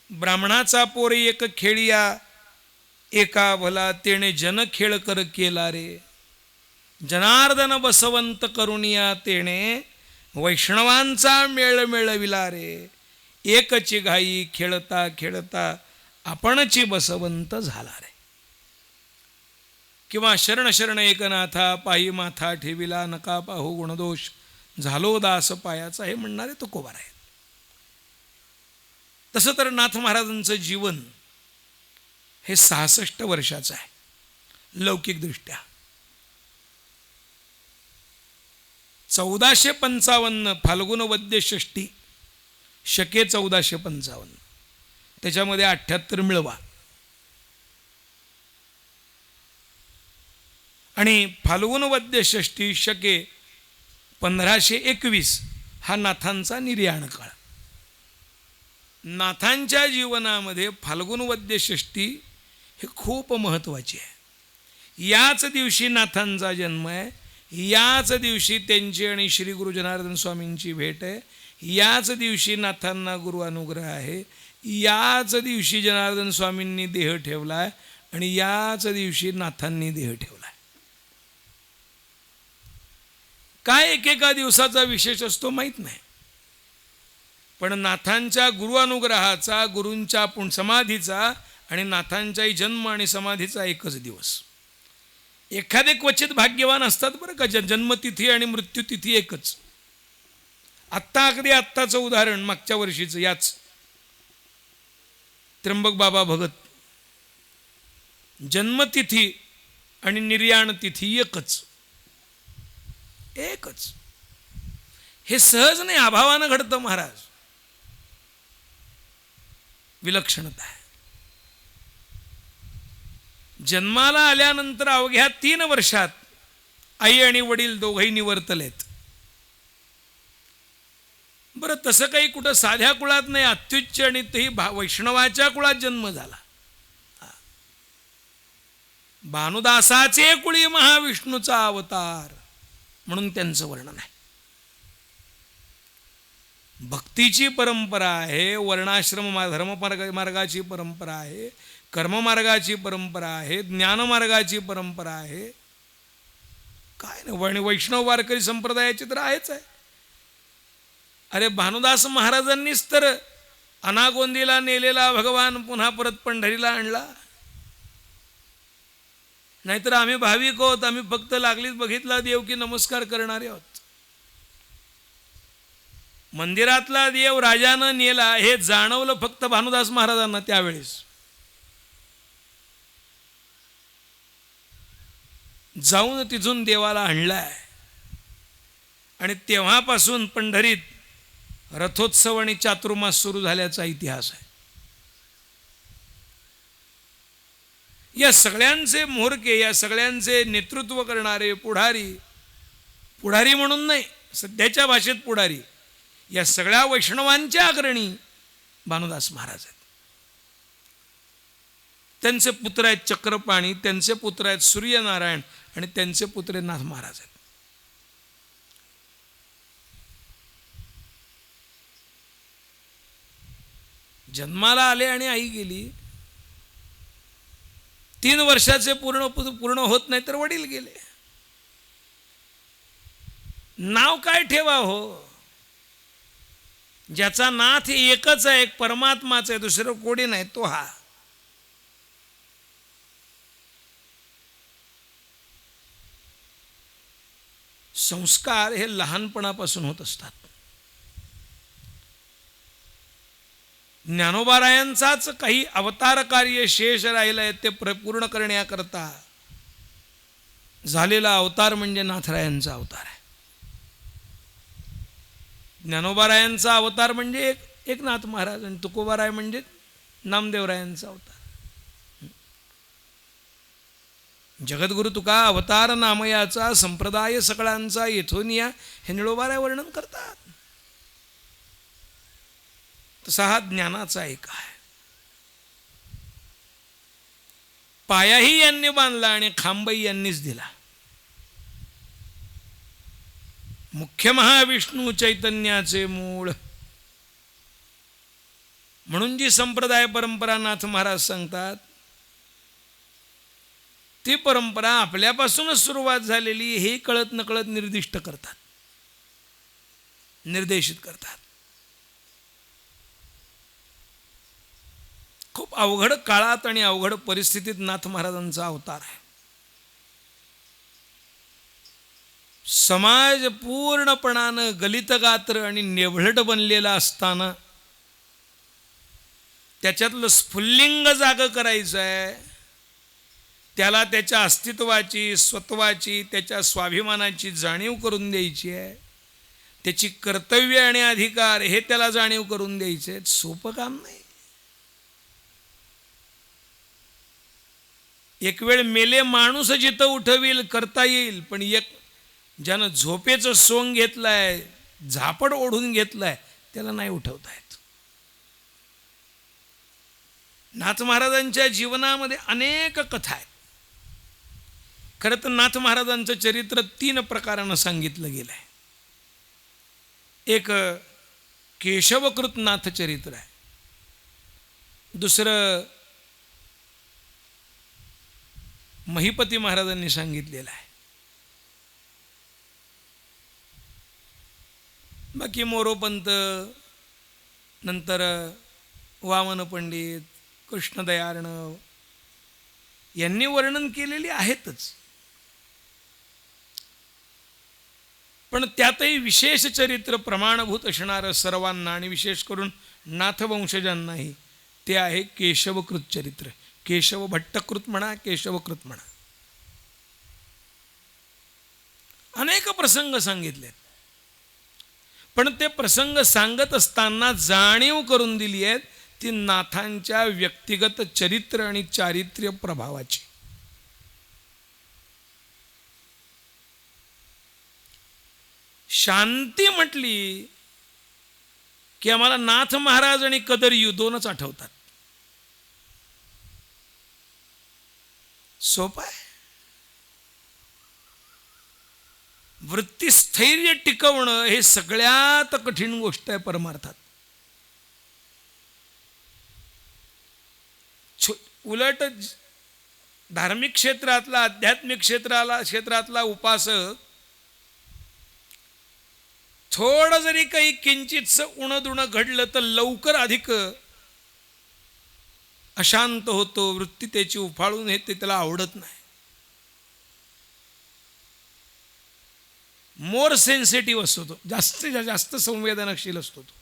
ब्राह्मणाचा पोरी एक खेळिया, एका भला तेणे जन खेळ कर केला रे. जनार्दन बसवंत करुणिया तेणे वैष्णवांचा मेळ मेळविला रे. एकची घाई खेळता खेळता आपणची बसवंत झाला रे. किंवा शरण शरण एकनाथा पायी माथा ठेविला नका पाहू गुणदोष झालो दास पायाचा, हे म्हणणारे तुकोबार आहेत. तसं तर नाथ महाराजांचं जीवन हे 66 वर्षाचं आहे लौकिकदृष्ट्या. 1455 फाल्गुन वद्य षष्टी शके 1455, त्याच्यामध्ये 78 मिळवा. आणि फाल्गुन वद्य षष्टी शके 1521 हा नाथांचा निर्याण काळ. नाथांच्या जीवनामध्ये फाल्गुन वद्य षष्टी हे खूप महत्त्वाची आहे. याच दिवशी नाथांचा जन्म आहे, याच दिवशी त्यांची आणि श्री गुरु जनार्दन स्वामींची भेट आहे, याच दिवशी नाथांना गुरु अनुग्रह आहे, याच दिवशी जनार्दन स्वामींनी देह ठेवला आहे आणि याच दिवशी नाथांनी देह ठेवला आहे. काय एकेका दिवसाचा विशेष असतो माहीत नाही, पण नाथांच्या गुरु अनुग्रहाचा, गुरूंच्या समाधीचा आणि नाथांच्याही जन्म आणि समाधीचा एकच दिवस. एखादे क्वचित भाग्यवान असतात बरं का, जन्मतिथी आणि मृत्यूतिथी एकच. आत्ता अगदी आत्ताचं उदाहरण मागच्या वर्षीचं, याच त्र्यंबक बाबा भगत, जन्मतिथी आणि निर्याण तिथी एकच. हे सहज नाही, अभावानं घडतं महाराज. विलक्षणता आहे. जन्माला आल्यानंतर अवघ्या 3 वर्षात आई आणि वडील दोघंही निवर्तलेत. बरं, तसं काही कुठं साध्या कुळात नाही, अत्युच्च आणि तेही वैष्णवाच्या कुळात जन्म झाला. भानुदासाचे कुळी महाविष्णूचा अवतार म्हणून त्यांचं वर्णन आहे. भक्तीची परंपरा आहे, वर्णाश्रम धर्म मार्गाची परंपरा आहे, कर्ममार्गाची परंपरा आहे, ज्ञानमार्गाची परंपरा आहे. काय नाही, वैष्णव वारकरी संप्रदायाची तर आहेच आहे. अरे भानुदास महाराजांनीच तर अनागोंदीला नेलेला भगवान पुन्हा परत पंढरीला आणला. नाहीतर आम्ही भाविक आहोत, आम्ही फक्त लागलीच बघितला देव की नमस्कार करणारे आहोत. मंदिरातला देव राजानं नेला हे जाणवलं फक्त भानुदास महाराजांना त्यावेळेस. जाऊन तिथून देवाला आणलाय आणि तेव्हापासून पंढरीत रथोत्सव आणि चातुर्मास सुरू झाल्याचा इतिहास आहे. या सगळ्यांचे म्होरके, या सगळ्यांचे नेतृत्व करणारे पुढारी म्हणून नाही, सध्याच्या भाषेत पुढारी, या सगळ्या वैष्णवांच्या अग्रणी भानुदास महाराज आहेत. त्यांचे पुत्र आहेत चक्रपाणी, त्यांचे पुत्र आहेत सूर्यनारायण आणि त्यांचे पुत्र नाथ महाराज आहेत. जन्माला आले आणि आई गेली. 3 वर्षाचे पूर्ण होत नाही तर वडील गेले. नाव काय ठेवा हो? ज्याचा नाथ एकच आहे, एक परमात्माच आहे, दुसरं कोणी नाही, तो हा. संस्कार हे लहानपणापासून होत असतात. ज्ञानोबारायांचाच काही अवतार कार्य शेष राहिलंय, ते पूर्ण करण्याकरता झालेला अवतार म्हणजे नाथरायांचा अवतार आहे. ज्ञानोबारायांचा अवतार म्हणजे एकनाथ महाराज, आणि तुकोबाराय म्हणजे नामदेवरायांचा अवतार. जगद्गुरु तुका अवतार नामयाचा संप्रदाय सगळ्यांचा येथोनिया हे निळोबाराय वर्णन करतात. तसा हा ज्ञानाचा एक आहे. पायाही यांनी बांधला आणि खांबही यांनीच दिला. मुख्य महाविष्णू चैतन्याचे मूळ म्हणून जी संप्रदाय परंपरा नाथ महाराज सांगतात, ती परंपरा आपल्यापासूनच सुरुवात झालेली हे कळत नकळत निर्दिष्ट करतात, निर्देशित करतात. खूप अवघड काळात आणि अवघड परिस्थितीत नाथ महाराजांचा अवतार आहे. समाज पूर्णपणानं गलितगात्र आणि नेभळट बनलेला असताना त्याच्यातलं स्फुल्लिंग जागं करायचं आहे, त्याला त्याच्या अस्तित्वाची, स्वत्वाची, त्याच्या स्वाभिमानाची जाणीव करून द्यायची आहे, त्याची कर्तव्य आणि अधिकार हे त्याला जाणीव करून द्यायचे आहेत. सोपं काम नाही. एक वेळ मेले माणूस जिथं उठवील करता येईल, पण एक ज्यानं झोपेचं सोंग घेतलंय, झापड ओढून घेतलाय, त्याला नाही उठवता येत. नाथ महाराजांच्या जीवनामध्ये अनेक कथा आहेत. खरं तर नाथ महाराजांचं चरित्र 3 प्रकारानं सांगितलं गेलं आहे. एक केशवकृत नाथ चरित्र आहे, दुसरं महिपती महाराजांनी सांगितलेलं आहे, बाकी मोरोपंत, नंतर वामन पंडित, कृष्णदयार्णव यांनी वर्णन केलेली आहेतच. पण त्यातही विशेष चरित्र प्रमाणभूत असणारं सर्वांना आणि विशेष करून नाथवंशजांनाही ते आहे केशवकृत चरित्र. केशव भट्टकृत म्हणा, केशवकृत म्हणा. अनेक प्रसंग सांगितलेत, पण ते प्रसंग सांगत असताना जाणीव करून दिली आहेत ती नाथांच्या व्यक्तिगत चरित्र आणि चारित्र्य प्रभावाची. शांती म्हटली की आम्हाला नाथ महाराज आणि कदरयू 2च आठवतात. सोपं आहे. वृत्तीस्थैर्य टिकवणं हे सगळ्यात कठीण गोष्ट आहे परमार्थात. उलट धार्मिक क्षेत्रातला, आध्यात्मिक क्षेत्रातला उपासक थोडं जरी काही किंचितचं उणदुणं घडलं तर लवकर अधिक अशांत होतो, वृत्ती त्याची उफाळून येते, त्याला आवडत नाही. मोर सेन्सिटिव्ह असतो तो, जास्तीत जास्त संवेदनशील असतो तो.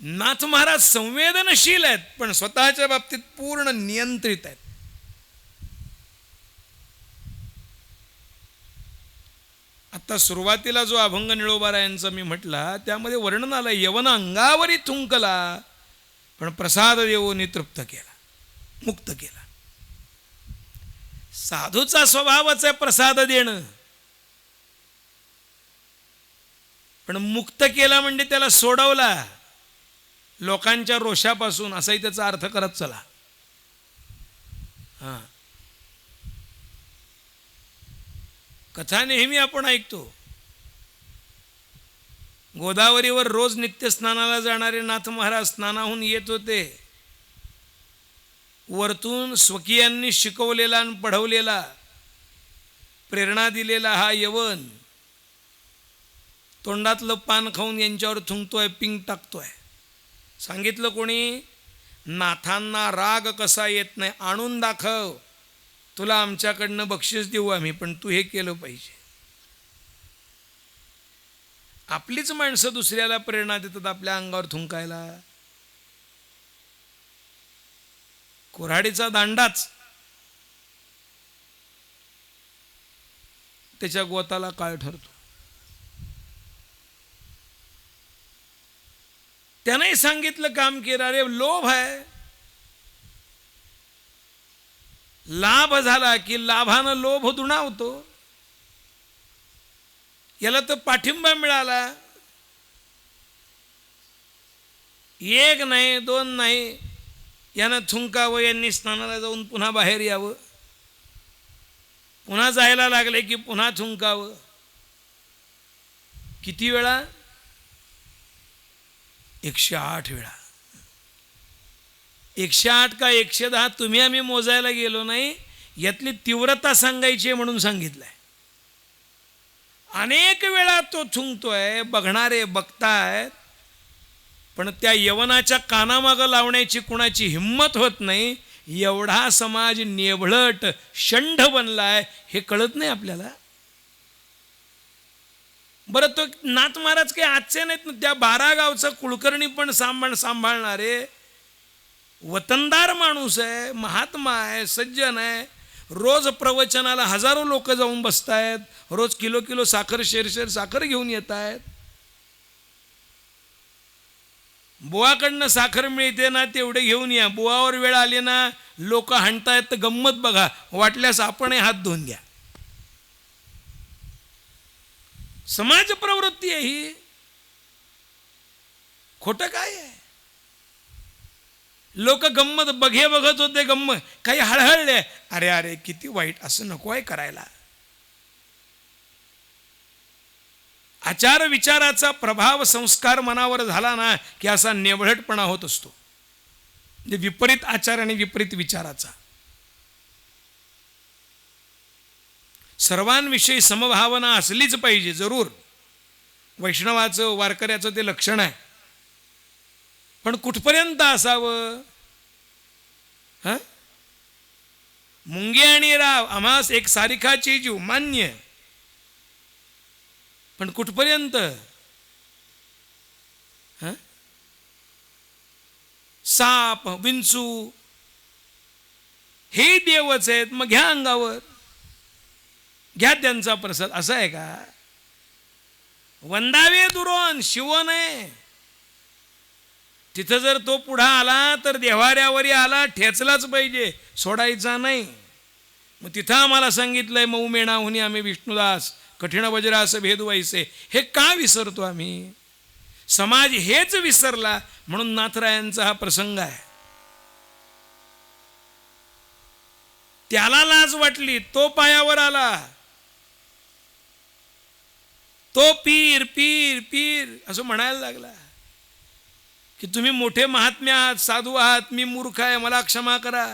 नाथ महाराज संवेदनशील आहेत, पण स्वतःच्या बाबतीत पूर्ण नियंत्रित आहेत. आता सुरुवातीला जो अभंग निळोबारायांचा मी म्हटला त्यामध्ये वर्णन आलं, यवन अंगावरी थुंकला पण प्रसाद देवोनी तृप्त केला, मुक्त केला. साधूचा स्वभावच आहे प्रसाद देणं, पण मुक्त केला म्हणजे त्याला सोडवला लोकांच्या रोषापासून, असाही त्याचा अर्थ करत चला. कथा नेहमी आपण ऐकतो. गोदावरीवर रोज नित्य स्नानाला जाणारे नाथ महाराज स्नानाहून येत होते. वरतून स्वकीयांनी शिकवलेला आणि पढवलेला, प्रेरणा दिलेला हा यवन तोंडातलं पान खाऊन यांच्यावर थुंकतोय, पिंग टाकतोय. सांगितलं कोणी? नाथांना राग कसा येत नाही, आणून दाखव, तुला आमच्याकडनं बक्षीस देऊ आम्ही, पण तू हे केलं पाहिजे. आपलीच माणसं दुसऱ्याला प्रेरणा देतात आपल्या अंगावर थुंकायला. कुऱ्हाडीचा दांडाच त्याच्या गोताला काळ ठरतो. त्याने सांगितलं, काम केलं. अरे लोभ आहे, लाभ झाला की लाभानं लोभ दुणावतो. याला तर पाठिंबा मिळाला. एक नाही, दोन नाही, यानं थुंकावं, यांनी स्नानाला जाऊन पुन्हा बाहेर यावं, पुन्हा जायला लागले की पुन्हा थुंकावं. किती वेळा? 108 वेळा. 108 का 110 तुम्ही आम्ही मोजायला गेलो नाही, यातली तीव्रता सांगायची म्हणून सांगितलंय. अनेक वेळा तो थुंकतोय, बघणारे बघतायत, पण त्या यवनाच्या कानामागं लावण्याची कुणाची हिंमत होत नाही. एवढा समाज नेभळट षंढ बनलाय, हे कळत नाही आपल्याला. बरं, तो नाथ महाराज काही आजचे नाहीत ना, त्या 12 गावचा कुलकर्णी पण सांभाळणारे वतनदार माणूस आहे, महात्मा आहे, सज्जन आहे. रोज प्रवचनाला हजारो लोक जाऊन बसतायत, रोज किलो किलो साखर, शेर साखर घेऊन येत आहेत. बुवाकडनं साखर मिळते ना, तेवढे घेऊन या. बुवावर वेळ आली ना, लोक हाणतायत, तर गंमत बघा, वाटल्यास आपणही हात धुवून घ्या. समाज प्रवृत्ती आहे ही. खोटं काय आहे? लोक गंमत बघे बघत होते, गंमत काही हळहळले, अरे अरे किती वाईट, असं नको आहे करायला. आचार विचाराचा प्रभाव संस्कार मनावर झाला ना की असा नेबळटपणा होत असतो. म्हणजे विपरीत आचार आणि विपरीत विचाराचा. सर्वांविषयी समभावना असलीच पाहिजे, जरूर. वैष्णवाचं, वारकऱ्याचं ते लक्षण आहे. पण कुठपर्यंत असावं? मुंगे आणि राव आम्हास एक सारिखाची जीव मान्य, पण कुठपर्यंत? साप, विंचू हे देवच आहेत, मग घ्या अंगावर, घ्या त्यांचा प्रसाद. असं आहे का? वंदावे दुरोण शिवण आहे. तिथं जर तो पुढा आला तर देव्हाऱ्यावरी आला, ठेचलाच पाहिजे, सोडायचा नाही. मग तिथं आम्हाला सांगितलंय, मऊ मेणाहुनी आम्ही विष्णुदास, कठीण वज्रास भेद व्हायचे. हे का विसरतो आम्ही? समाज हेच विसरला म्हणून नाथरायांचा हा प्रसंग आहे. त्याला लाज वाटली, तो पायावर आला, तो पीर पीर पीर असं म्हणायला लागला की तुम्ही मोठे महात्मे आहात, साधू आहात, मी मूर्ख आहे, मला क्षमा करा.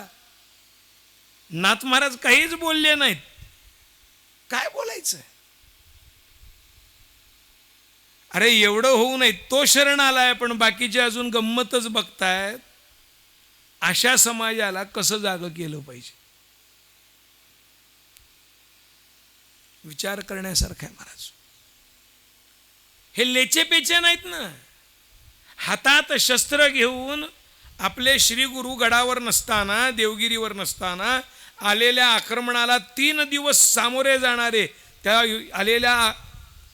नाथ महाराज काहीच बोलले नाहीत. काय बोलायचं? अरे एवढं होऊ नये, तो शरण आलाय, पण बाकीचे अजून गंमतच बघतायत. अशा समाजाला कसं जागं केलं पाहिजे? विचार करण्यासारखं आहे महाराज. हे लेचे पेचे नाहीत ना. हातात शस्त्र घेऊन आपले श्री गुरु गडावर नसताना, देवगिरीवर नसताना आलेल्या आक्रमणाला 3 दिवस सामोरे जाणारे, त्या आलेल्या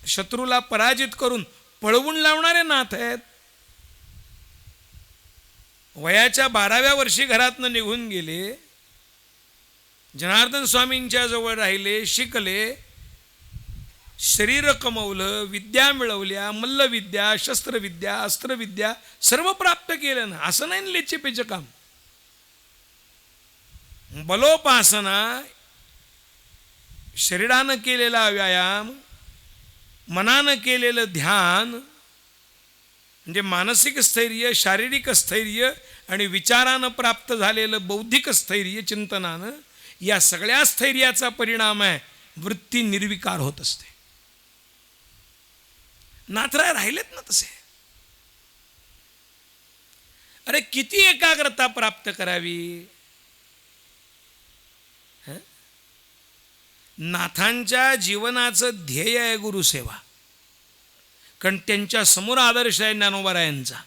शत्रूला पराजित करून पळवून लावणारे नाथ आहेत. वयाच्या 12व्या वर्षी घरातनं निघून गेले, जनार्दन स्वामींच्या जवळ राहिले, शिकले, शरीर कमवलं, विद्या मिळवल्या, मल्लविद्या, शस्त्रविद्या, अस्त्रविद्या सर्व प्राप्त केलं ना. असं नाही लेचेपेचे काम. बलोपासना, शरीरानं केलेला व्यायाम, मनानं केलेलं ध्यान, म्हणजे मानसिक स्थैर्य, शारीरिक स्थैर्य आणि विचारानं प्राप्त झालेलं बौद्धिक स्थैर्य, चिंतनानं, या सगळ्या स्थैर्याचा परिणाम आहे वृत्ती निर्विकार होत असते. नाथराय राहिलेत ना तसे. अरे किती एकाग्रता प्राप्त करावी. नाथांच्या जीवनाचं ध्येय आहे गुरुसेवा. कारण त्यांच्या समोर आदर्श आहे ज्ञानोबारायांचा.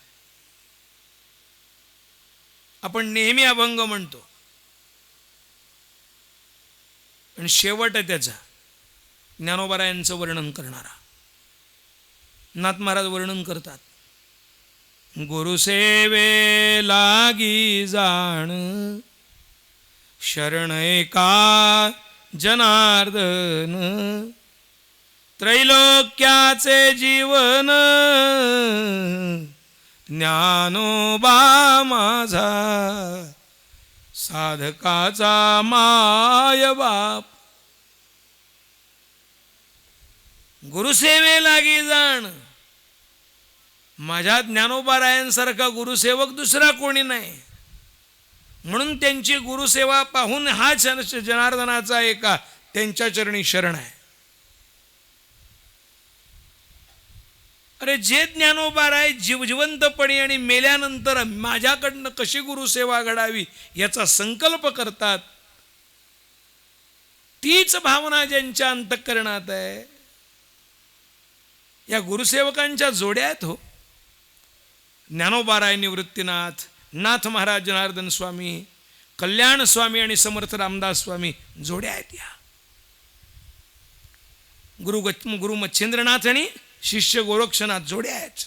आपण नेहमी अभंग म्हणतो आणि शेवट आहे त्याचा ज्ञानोबारायांचं वर्णन करणारा. नाथ महाराज वर्णन करतात, गुरुसेवे लागी जाण शरण एका जनार्दन त्रैलोक्याचे जीवन ज्ञानोबा माझा साधकाचा माय बाप. गुरुसेवे लागी जाण. माझ्या ज्ञानोबारायांसारखा गुरुसेवक दुसरा कोणी नाही. म्हणून त्यांची गुरुसेवा पाहून हा जनार्दनाचा एका त्यांच्या चरणी शरण आहे. अरे जे ज्ञानोबाराय जिवंतपणी आणि मेल्यानंतर माझ्याकडनं कशी गुरुसेवा घडावी याचा संकल्प करतात, तीच भावना ज्यांच्या अंतःकरणात आहे, या गुरुसेवकांच्या जोड्या आहेत हो. ज्ञानोबाराय निवृत्तीनाथ, नाथ महाराज जनार्दन स्वामी, कल्याण स्वामी आणि समर्थ रामदास स्वामी जोड्या आहेत या. गुरु मच्छिंद्रनाथ आणि शिष्य गोरक्षनाथ जोड्या आहेत.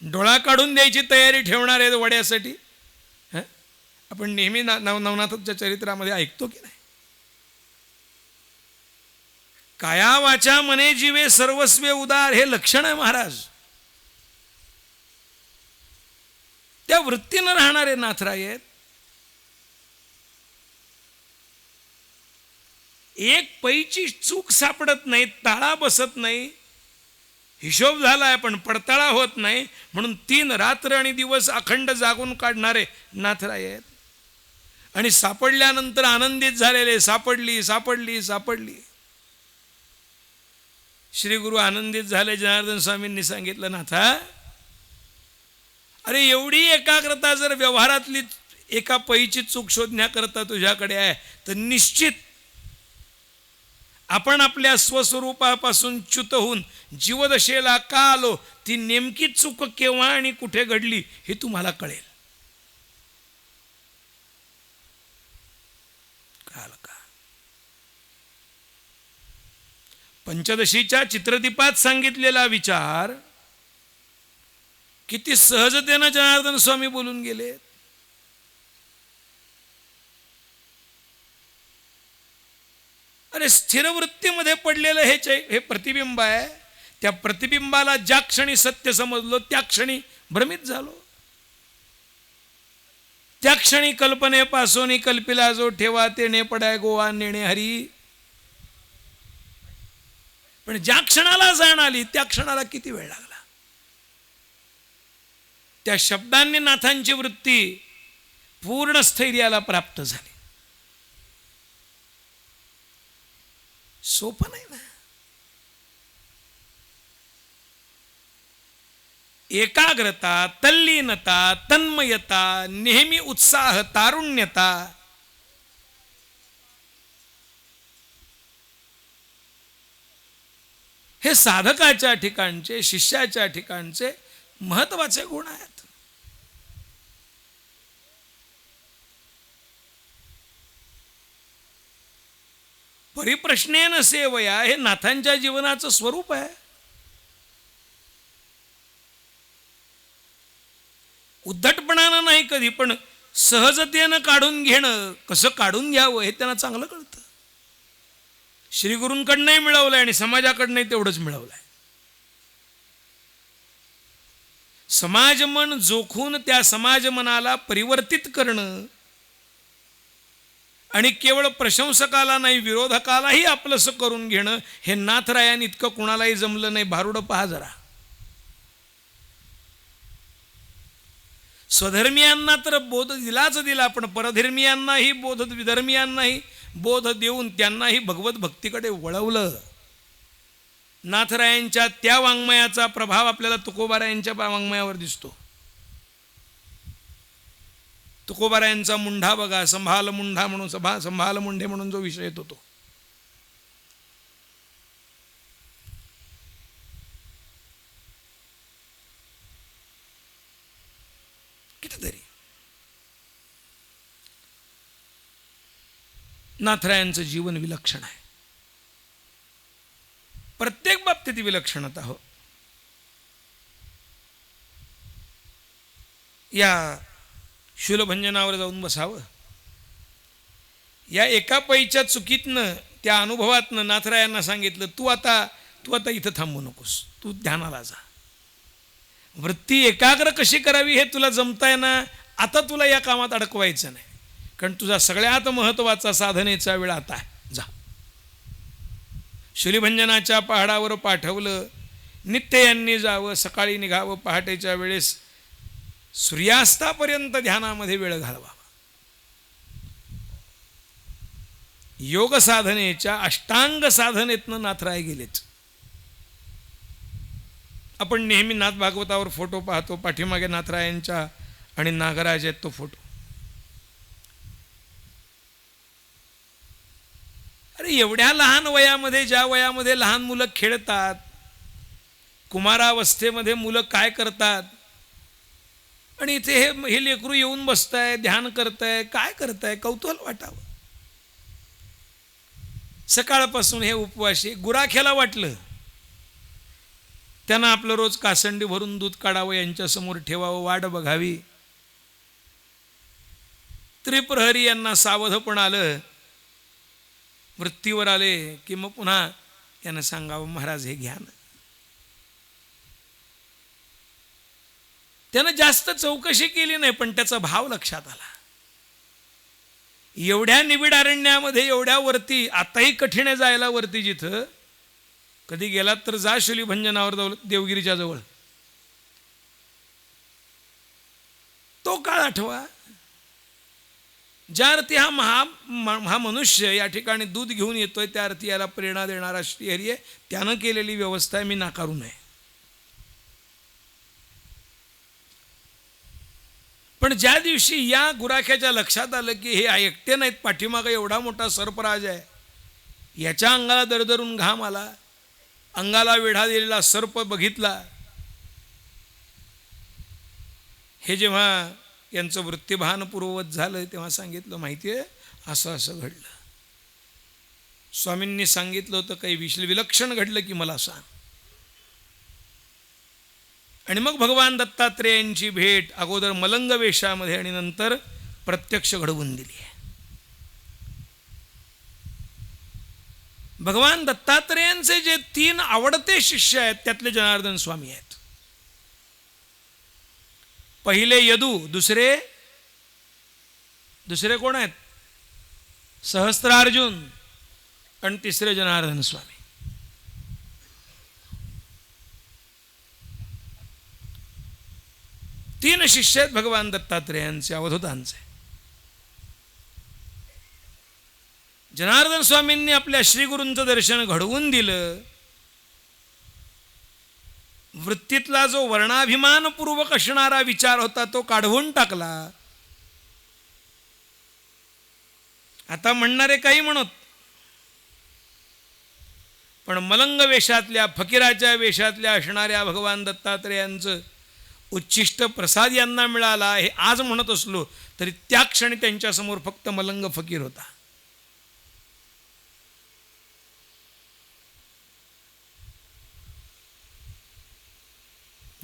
डोळा काढून द्यायची तयारी ठेवणार आहेत वड्यासाठी. आपण नेहमी नवनाथाच्या चरित्रामध्ये ऐकतो की नाही, काया वाचा मने जीवे सर्वस्वे उदार, हे लक्षण आहे महाराज. त्या वृत्तीनं राहणारे नाथराय आहेत. एक पैची चूक सापडत नाही, ताळा बसत नाही, हिशोब झालाय पण पडताळा होत नाही, म्हणून 3 रात्र आणि दिवस अखंड जागून काढणारे नाथराय आहेत. आणि सापडल्यानंतर आनंदित झालेले, सापडली सापडली सापडली. श्री गुरु आनंदित झाले. जनार्दन स्वामींनी सांगितलं, नाथा अरे एवढी एकाग्रता जर व्यवहारातली एका पैची चूक शोधण्याकरता तुझ्याकडे आहे तर निश्चित आपण आपल्या स्वस्वरूपापासून च्युत होऊन जीवदशेला का आलो, ती नेमकी चूक केव्हा आणि कुठे घडली हे तुम्हाला कळेल. कळालं का? पंचदशीच्या चित्रदीपात सांगितलेला विचार किती सहजतेनं जनार्दन स्वामी बोलून गेले. अरे स्थिर वृत्तीमध्ये पडलेलं हे प्रतिबिंब आहे. त्या प्रतिबिंबाला ज्या क्षणी सत्य समजलो त्या क्षणी भ्रमित झालो. त्या क्षणी कल्पनेपासून कल्पिला जो ठेवा तेणे पडाय गोवा नेणे हरी. पण ज्या क्षणाला जाण आली त्या क्षणाला किती वेळ लागला. त्या शब्दांनी नाथांची वृत्ती पूर्ण स्थैर्याला प्राप्त झाली. सोपं नाही ना. एकाग्रता, तल्लीनता, तन्मयता, नेहमी उत्साह, तारुण्यता, हे साधकाच्या ठिकाणचे, शिष्याच्या ठिकाणचे महत्वाचे गुण आहेत. परिप्रश्नेन सेवया हे नाथांच्या जीवनाचं स्वरूप आहे. उद्धटपणानं नाही कधी, पण सहजतेनं काढून घेणं, कसं काढून घ्यावं हे त्यांना चांगलं कळतं. श्रीगुरूंकडनंही मिळवलंय आणि समाजाकडनंही तेवढंच मिळवलंय. समाज मन जोखून त्या समाज मनाला परिवर्तित करणं आणि केवळ प्रशंसकाला नाही विरोधकालाही आपलंसं करून घेणं हे नाथरायान इतकं कुणालाही जमलं नाही. भारुड पहा जरा. स्वधर्मियांना तर बोध दिलाच दिला, पण परधर्मियांनाही विधर्मियांनाही बोध देऊन त्यांनाही भगवत भक्तीकडे वळवलं. नाथरायांच्या त्या वाङ्मयाचा प्रभाव आपल्याला तुकोबारायांच्या वाङ्मयावर दिसतो. तुकोबारायांचा मुंढा बघा, संभाल मुंढा म्हणून संभाल मुंढे म्हणून जो विषय येतो तो. कितीतरी नाथरायांचं जीवन विलक्षण आहे. प्रत्येक बाबतीत विलक्षणता हो. या शूलभंजनावर जाऊन बसावं. या एका पैच्या चुकीतनं, त्या अनुभवातनं नाथरायांना सांगितलं, तू आता इथं थांबू नकोस, तू ध्यानाला जा. वृत्ती एकाग्र कशी करावी हे तुला जमताय ना, आता तुला या कामात अडकवायचं नाही, कारण तुझा सगळ्यात महत्त्वाचा साधनेचा वेळ आता आहे, जा. शूलभंजनाच्या पहाडावर पाठवलं. नित्य यांनी जावं, सकाळी निघावं, पहाटेच्या वेळेस सूर्यास्तापर्यंत ध्यानामध्ये वेळ घालवावा. योग साधनेच्या अष्टांग साधनेतनं नाथराय गेलेच. आपण नेहमी नाथ भागवतावर फोटो पाहतो, पाठीमागे नाथरायांच्या आणि नागराज आहेत तो फोटो. अरे एवढ्या लहान वयामध्ये, ज्या वयामध्ये लहान मुलं खेळतात, कुमारावस्थेमध्ये मुलं काय करतात, आणि इथे हे लेकरू येऊन बसताय, ध्यान करताय, काय करताय, कौतूहल वाटावं. सकाळपासून हे उपवाशी. गुराख्याला वाटलं त्यांना आपलं रोज कासंडी भरून दूध काढावं, यांच्यासमोर ठेवावं, वाट बघावी. त्रिप्रहरी यांना सावधपण आलं, वृत्तीवर आले की मग पुन्हा यांना सांगावं, महाराज हे घ्या ना. त्यानं जास्त चौकशी केली नाही, पण त्याचा भाव लक्षात आला. एवढ्या निबिड अरण्यामध्ये, एवढ्या वरती, आताही कठीण आहे जायला वरती. जिथं कधी गेलात तर जा शूलभंजनावर, देवगिरीच्या जवळ. तो काळ आठवा, ज्या अर्थी हा मनुष्य या ठिकाणी दूध घेऊन येतोय, त्या अर्थी याला प्रेरणा देणारा श्रीहरी आहे. त्यानं केलेली व्यवस्था आहे, मी नाकारू नये. पण ज्या दिवशी या गुराख्याच्या लक्षात आलं की हे एकटे नाहीत, पाठीमागं एवढा मोठा सर्पराज आहे, याच्या अंगाला दरदरून घाम आला, अंगाला वेढा दिलेला सर्प बघितला. हे जेव्हा यांचं वृत्तिभान पूर्ववत झालं, तेव्हा सांगितलं, माहिती आहे असं असं घडलं. स्वामींनी सांगितलं होतं काही विलक्षण घडलं की मला सांग. आणि मग भगवान दत्तात्रेयांची भेट अगोदर मलंग वेशामध्ये आणि नंतर प्रत्यक्ष घडवून दिली आहे. भगवान दत्तात्रेयांचे जे 3 आवडते शिष्य आहेत, त्यातले जनार्दन स्वामी आहेत. पहिले यदू, दुसरे कोण आहेत? सहस्त्रार्जुन, आणि तिसरे जनार्दन स्वामी. तीन शिष्य आहेत भगवान दत्तात्रेयांचे, अवधूतांचे. जनार्दन स्वामींनी आपल्या श्रीगुरूंचं दर्शन घडवून दिलं. वृत्तीतला जो वर्णाभिमानपूर्वक असणारा विचार होता तो काढवून टाकला. आता म्हणणारे काही म्हणत, पण मलंग वेशातल्या, फकीराच्या वेशातल्या असणाऱ्या भगवान दत्तात्रेयांचं उच्छिष्ट प्रसाद यांना मिळाला हे आज म्हणत असलो तरी त्या क्षणी त्यांच्यासमोर फक्त मलंग फकीर होता.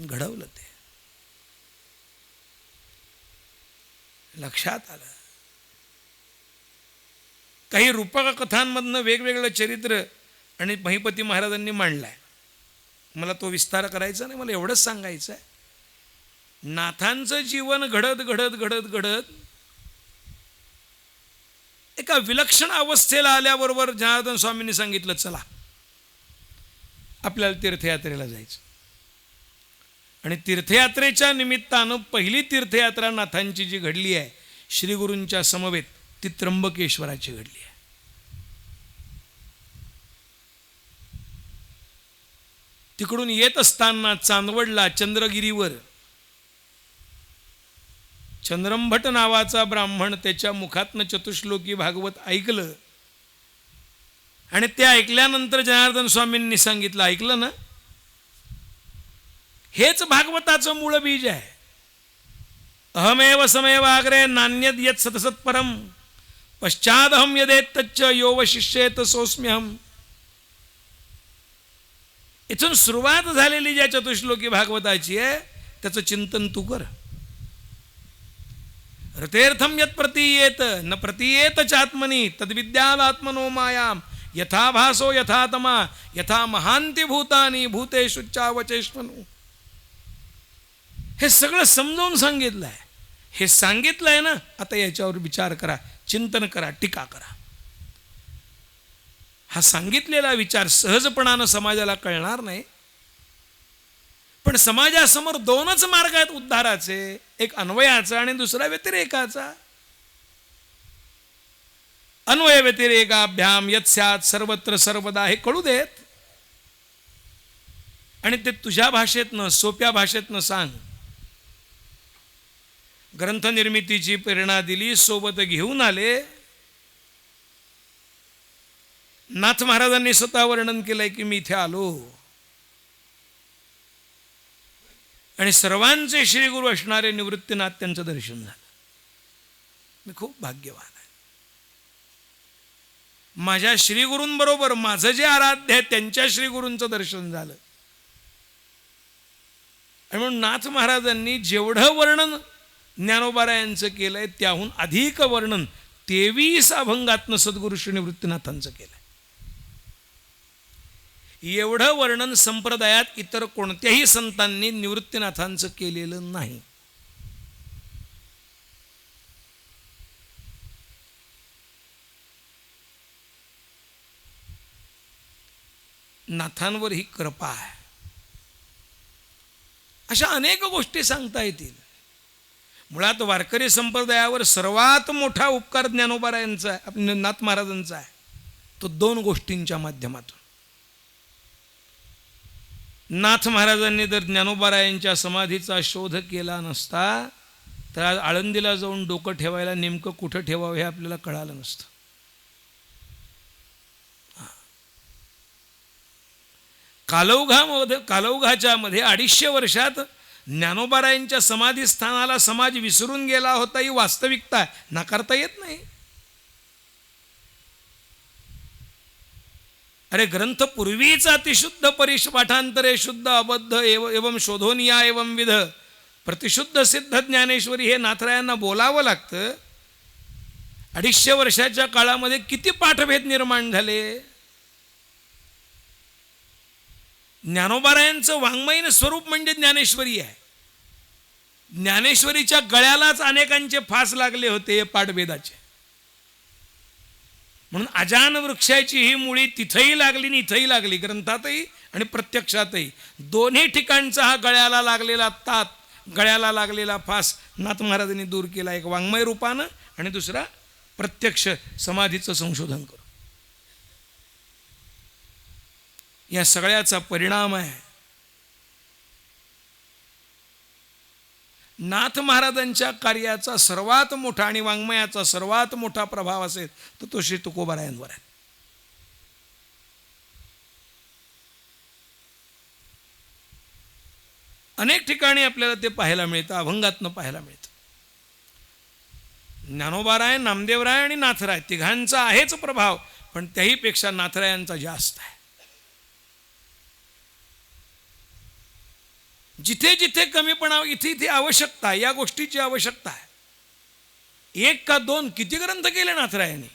घडवलं ते, लक्षात आलं. काही रूपक कथांमधनं वेगवेगळं चरित्र आणि महिपती महाराजांनी मांडलंय. मला तो विस्तार करायचा नाही, मला एवढंच सांगायचं आहे, नाथांचं जीवन घडत घडत घडत घडत एका विलक्षण अवस्थेला आल्याबरोबर जनार्दन स्वामींनी सांगितलं, चला आपल्याला तीर्थयात्रेला जायचं. आणि तीर्थयात्रेच्या निमित्तानं पहिली तीर्थयात्रा नाथांची जी घडली आहे श्रीगुरूंच्या समवेत, ती त्र्यंबकेश्वराची घडली आहे. तिकडून येत असताना चांदवडला चंद्रगिरीवर चंद्रंभट नावाचा ब्राह्मण त्याच्या मुखातनं चतुश्लोकी भागवत ऐकलं आणि ते ऐकल्यानंतर जनार्दन स्वामींनी सांगितलं, ऐकलं ना, हेच भागवताचं मूळ बीज आहे. अहमेव समेव आग्रे नान्यद यत् सतसत परम पश्चादहम यदेत तच्च यो वशिष्येत सोस्म्यहम. इथून सुरुवात झालेली ज्या चतुश्लोकी भागवताची आहे त्याचं चिंतन तू कर. रतेर्थम यत् प्रतीयेत न प्रतीयेत चात्मनि तद्विद्यालात्मनो मायाम यथा भासो यथा तमा यथा महांती भूतानी भूतेषु चावचेष्वनु. हे सगळं समजावून सांगितलं आहे. हे सांगितलं आहे ना, आता याच्यावर विचार करा, चिंतन करा, टीका करा. हा सांगितलेला विचार सहजपणानं समाजाला कळणार नाही, पण समाजासमोर दोनच मार्ग आहेत उद्धाराचे, एक अन्वयाचा आणि दुसरा व्यतिरेकाचा. अन्वय व्यतिरेकाभ्याम यत् स्यात् सर्वत्र सर्वदा हे कळू देत आणि ते तुझ्या भाषेतनं, सोप्या भाषेतनं सांग. ग्रंथ निर्मितीची प्रेरणा दिली, सोबत घेऊन आले. नाथ महाराजांनी स्वतः वर्णन केलंय की मी इथे आलो आणि सर्वांचे श्रीगुरु असणारे निवृत्तीनाथ त्यांचं दर्शन झालं. मी खूप भाग्यवान आहे. माझ्या श्रीगुरूंबरोबर माझं जे आराध्य आहे त्यांच्या श्रीगुरूंचं दर्शन झालं. आणि म्हणून नाथ महाराजांनी जेवढं वर्णन ज्ञानोबारायांचं केलंय त्याहून अधिक वर्णन 23 अभंगातनं सद्गुरु श्री निवृत्तीनाथांचं केलंय. एवढं वर्णन संप्रदायात इतर कोणत्याही संतांनी निवृत्तीनाथांचं केलेलं नाही. नाथांवर ही कृपा आहे. अशा अनेक गोष्टी सांगता येतील. मुळात वारकरी संप्रदायावर सर्वात मोठा उपकार ज्ञानोबारायांचा आहे, नाथ महाराजांचा आहे. तो 2 गोष्टींच्या माध्यमातून. नाथ महाराजांनी जर ज्ञानोबारायांच्या समाधीचा शोध केला नसता तर आज आळंदीला जाऊन डोकं ठेवायला नेमकं कुठं ठेवावं हे आपल्याला कळालं नसतं. कालौघाच्या मध्ये 250 वर्षात ज्ञानोबारायांच्या समाधी स्थानाला समाज विसरून गेला होता ही वास्तविकता नाकारता येत नाही. अरे ग्रंथ पूर्वीचा अतिशुद्ध परिश पाठांतरे शुद्ध अबद्ध एवं शोधोनिया एवं विध प्रतिशुद्ध सिद्ध ज्ञानेश्वरी हे नाथरायांना बोलावं लागतं. 250 वर्षाच्या काळामध्ये किती पाठभेद निर्माण झाले. ज्ञानोबारायांचं वाङ्मयीन स्वरूप म्हणजे ज्ञानेश्वरी आहे. ज्ञानेश्वरीच्या गळ्यालाच अनेकांचे फास लागले होते पाठभेदाचे. म्हणून अजान वृक्षाची ही मुळी तिथंही लागली आणि इथंही लागली, ग्रंथातही आणि प्रत्यक्षातही. दोन्ही ठिकाणचा हा गळ्याला लागलेला तात, गळ्याला लागलेला फास नाथ महाराजांनी दूर केला. एक वाङ्मय रूपानं आणि दुसरा प्रत्यक्ष समाधीचं संशोधन करून. या सगळ्याचा परिणाम आहे. नाथ महाराजांच्या कार्याचा सर्वात मोठा आणि वाङ्मयाचा सर्वात मोठा प्रभाव असेल तर तो श्री तुकोबारायांवर आहे. अनेक ठिकाणी आपल्याला ते पाहायला मिळतं, अभंगातनं पाहायला मिळतं. ज्ञानोबाराय, नामदेवराय आणि नाथराय तिघांचा आहेच प्रभाव, पण त्याहीपेक्षा नाथरायांचा जास्त आहे. जिथे जिथे कमीपणा, इथे इथे आवश्यकता, या गोष्टीची आवश्यकता आहे. 1 का 2 किती ग्रंथ केले नाथरायांनी.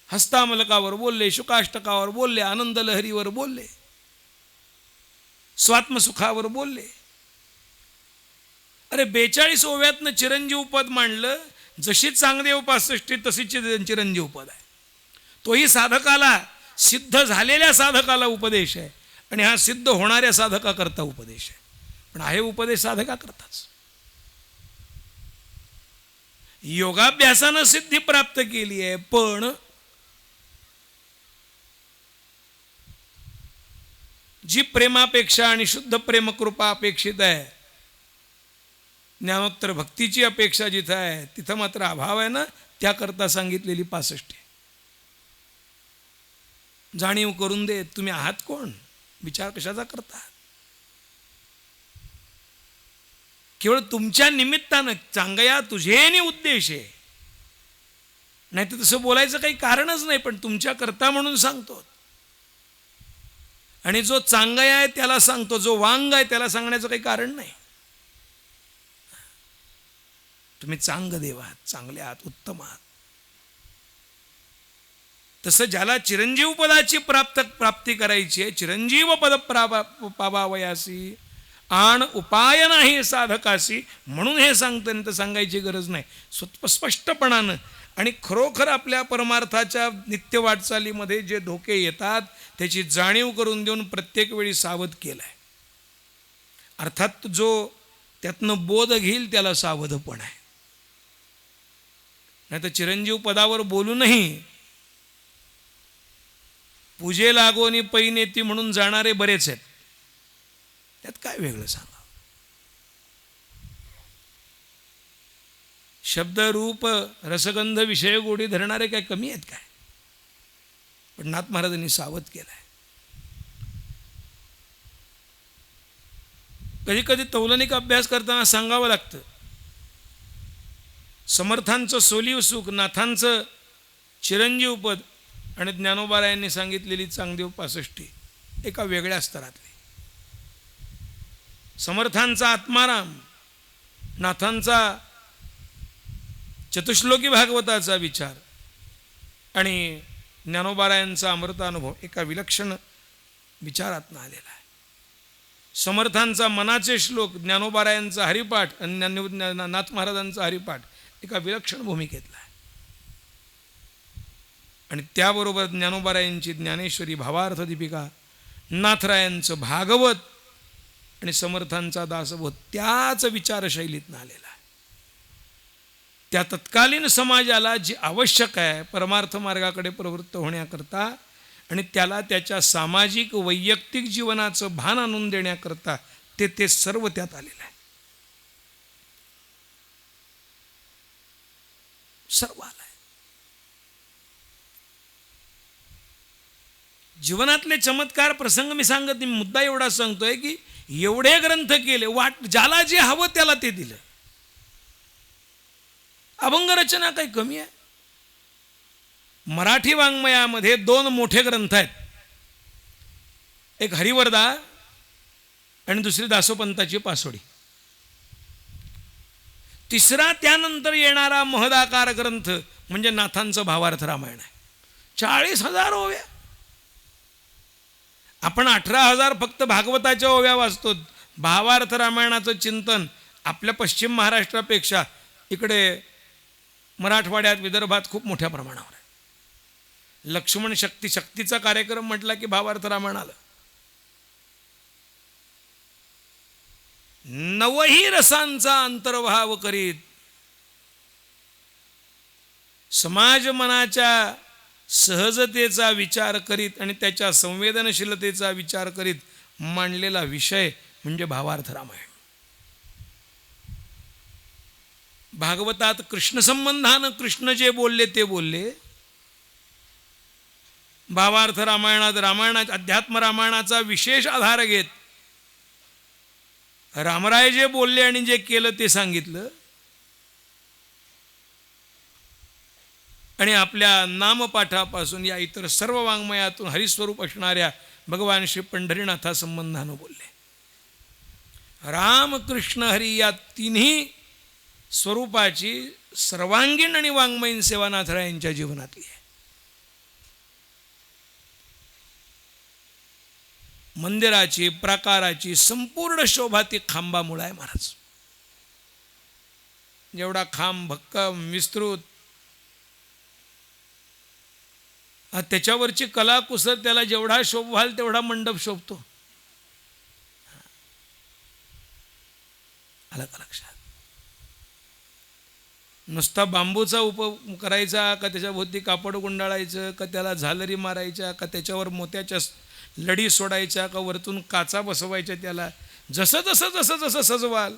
हस्तामलकावर बोलले, शुकाष्टकावर बोलले, आनंद लहरीवर बोलले, स्वात्मसुखावर बोलले. अरे 42 ओव्यातनं चिरंजीव पद मांडलं. जशी चांगदेव 65 तशी चिरंजीव पद आहे. तोही साधकाला, सिद्ध झालेल्या साधकाला उपदेश आहे आणि हा सिद्ध होणाऱ्या साधकाकरता उपदेश आहे. पण आहे उपदेश साधकाकरताच. योगाभ्यासानं सिद्धी प्राप्त केली आहे, पण जी प्रेमापेक्षा आणि शुद्ध प्रेमकृपा अपेक्षित आहे, ज्ञानोत्तर भक्तीची अपेक्षा जिथं आहे तिथं मात्र अभाव आहे ना, त्याकरता सांगितलेली 65. जाणीव करून देत तुम्ही आहात कोण, विचार कशाचा करता. केवळ तुमच्या निमित्तानं चांगया तुझेनी उद्देश आहे, नाही तर तसं बोलायचं काही कारणच नाही, पण तुमच्या करता म्हणून सांगतो. आणि जो चांगया आहे त्याला सांगतो, जो वांग आहे त्याला सांगण्याचं काही कारण नाही. तुम्ही चांग देव आहात, चांगले आहात, उत्तम आहात. तसं ज्याला चिरंजीव पदाची प्राप्ती करायची आहे, चिरंजीव पद पावावयासी आण उपाय नाही साधकासी, म्हणून हे सांगतं, तर सांगायची गरज नाही. स्पष्टपणानं आणि खरोखर आपल्या परमार्थाच्या नित्य वाटचालीमध्ये जे धोके येतात त्याची जाणीव करून देऊन प्रत्येक वेळी सावध केलं आहे. अर्थात जो त्यातनं बोध घेईल त्याला सावधपण आहे. नाही तर चिरंजीव पदावर बोलूनही पूजे लागोनी पै नेती म्हणून जाणारे बरेच आहेत. त्यात काय वेगळं सांगा. शब्द रूप रसगंध विषय गोडी धरणारे काय कमी आहेत काय. पण नाथ महाराजांनी सावध केलाय. कधी कधी तौलनिक अभ्यास करताना सांगावं लागतं, समर्थांचं सोलीव सुख, नाथांचं चिरंजीव पद आणि ज्ञानोबारायांनी सांगितलेली चांगदेव 65 एका वेगळ्या स्तरातली. समर्थांचा आत्माराम, नाथांचा चतुश्लोकी भागवताचा विचार आणि ज्ञानोबारायांचा अमृतानुभव एका विलक्षण विचारातून आलेला आहे. समर्थांचा मनाचे श्लोक, ज्ञानोबारायांचा हरिपाठ आणि नाथ महाराजांचा हरिपाठ एका विलक्षण भूमिकेतला आहे. आणि त्याबरोबर ज्ञानोबारायांची ज्ञानेश्वरी भावार्थ दीपिका, नाथरायांचं भागवत आणि समर्थांचा दासबोध त्याच विचारशैलीतून आलेला आहे. त्या तत्कालीन समाजाला जी आवश्यक आहे परमार्थ मार्गाकडे प्रवृत्त होण्याकरता आणि त्याला त्याच्या सामाजिक वैयक्तिक जीवनाचं भान आणून देण्याकरता ते सर्व त्यात आलेलं आहे. सर्व आलं आहे. जीवनातले चमत्कार प्रसंग मी सांगत नाही, मुद्दा एवढा सांगतोय की एवढे ग्रंथ केले, ज्याला जे हवं त्याला ते दिलं. अभंग रचना काही कमी आहे. मराठी वाङ्मयामध्ये 2 मोठे ग्रंथ आहेत, एक हरिवरदा आणि दुसरी दासोपंताची पासोडी. तिसरा त्यानंतर येणारा महदाकार ग्रंथ म्हणजे नाथांचं भावार्थ रामायण आहे. 40,000 ओव्या. आपण 18,000 फक्त भागवताच्या ओव्या वाचतो. भावार्थ रामायणाचं चिंतन आपल्या पश्चिम महाराष्ट्रापेक्षा इकडे मराठवाड्यात विदर्भात खूप मोठ्या प्रमाणावर आहे. लक्ष्मण शक्तीचा कार्यक्रम म्हटला की भावार्थ रामायण आलं. 9ही रसांचा अंतर्भाव करीत समाज मनाच्या सहजतेचा विचार करीत आणि त्याच्या संवेदनशीलतेचा विचार करीत मांडलेला विषय म्हणजे भावार्थ रामायण. भागवतात कृष्ण संबंधानं कृष्ण जे बोलले ते बोलले. भावार्थ रामायणात अध्यात्म रामायणाचा विशेष आधार घेत रामराय जे बोलले आणि जे केलं ते सांगितलं. आणि आपल्या नामपाठापासून या इतर सर्व वाङ्मयातून हरिस्वरूप असणाऱ्या भगवान श्री पंढरीनाथा संबंधानं बोलले. राम कृष्ण हरी या तिन्ही स्वरूपाची सर्वांगीण आणि वाङ्मयीन सेवा नाथरायांच्या जीवनातली आहे. मंदिराची प्राकाराची संपूर्ण शोभा ती खांबामुळे आहे महाराज. जेवढा खांब भक्कम विस्तृत, त्याच्यावरची कलाकुसर त्याला जेवढा शोभवाल तेवढा मंडप शोभतो. आलं का लक्षात? नुसता बांबूचा करायचा का त्याच्या भोवती कापड गुंडाळायचं का त्याला झालरी मारायच्या का त्याच्यावर मोत्याच्या लढी सोडायच्या का वरतून काचा बसवायच्या त्याला, जसं जसं जसं जसं सजवाल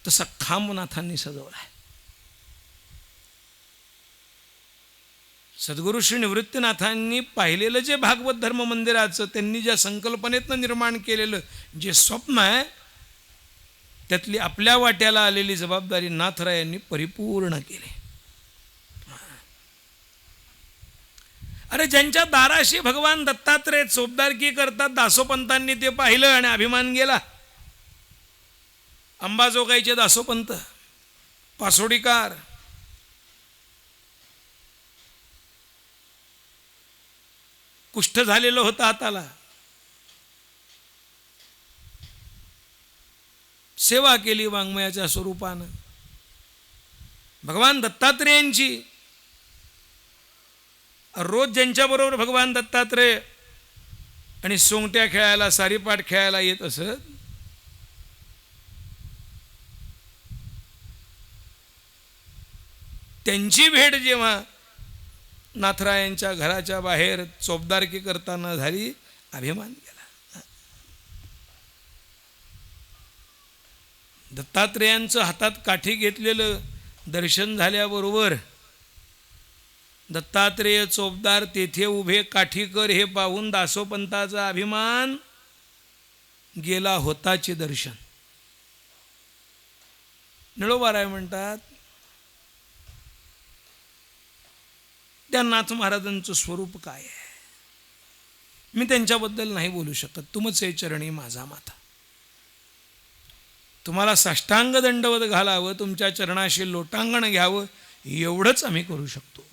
तसा खांबनाथांनी सजवला आहे. सद्गुरू श्री निवृत्तीनाथांनी पाहिलेलं जे भागवत धर्म मंदिराचं, त्यांनी ज्या संकल्पनेतनं निर्माण केलेलं जे स्वप्न आहे, त्यातली आपल्या वाट्याला आलेली जबाबदारी नाथरायांनी परिपूर्ण केली. अरे ज्यांच्या दाराशी भगवान दत्तात्रय चोपदारकी करतात, दासोपंतांनी ते पाहिलं आणि अभिमान गेला. अंबाजोगाईचे दासोपंत, पासोडीकार, कुष्ठ झालेलं होतं हाताला, सेवा केली वाङ्मयाच्या स्वरूपानं. भगवान दत्तात्रेयांची रोज ज्यांच्याबरोबर भगवान दत्तात्रय आणि सोंगट्या खेळायला, सारीपाट खेळायला येत असत, त्यांची भेट जेव्हा नाथरायांच्या घराच्या बाहेर चोपदारकी करताना झाली, अभिमान गेला. दत्तात्रेयांचं हातात काठी घेतलेलं दर्शन झाल्याबरोबर दत्तात्रेय चोपदार तेथे उभे, काठीकर हे पाहून दासोपंताचा अभिमान गेला होताचे दर्शन. निळोबाराय म्हणतात, त्या नाथ महाराजांचं स्वरूप काय आहे मी त्यांच्याबद्दल नाही बोलू शकत. तुमच हे चरणी माझा माथा. तुम्हाला साष्टांग दंडवत घालावं, तुमच्या चरणाशी लोटांगण घ्यावं, एवढंच आम्ही करू शकतो.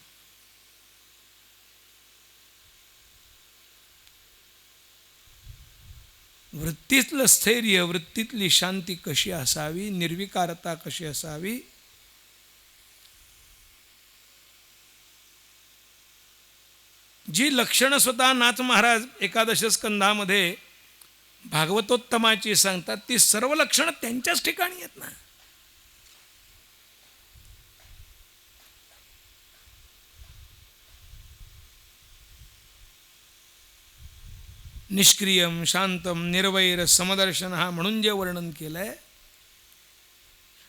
वृत्तीतलं स्थैर्य, वृत्तीतली शांती कशी असावी, निर्विकारता कशी असावी, जी लक्षणं स्वतः नाथ महाराज एकादश स्कंधामध्ये भागवतोत्तमाची सांगतात, ती सर्व लक्षणं त्यांच्याच ठिकाणी आहेत ना. निष्क्रियम शांतम निर्वैर समदर्शन हा म्हणून जे वर्णन केलंय,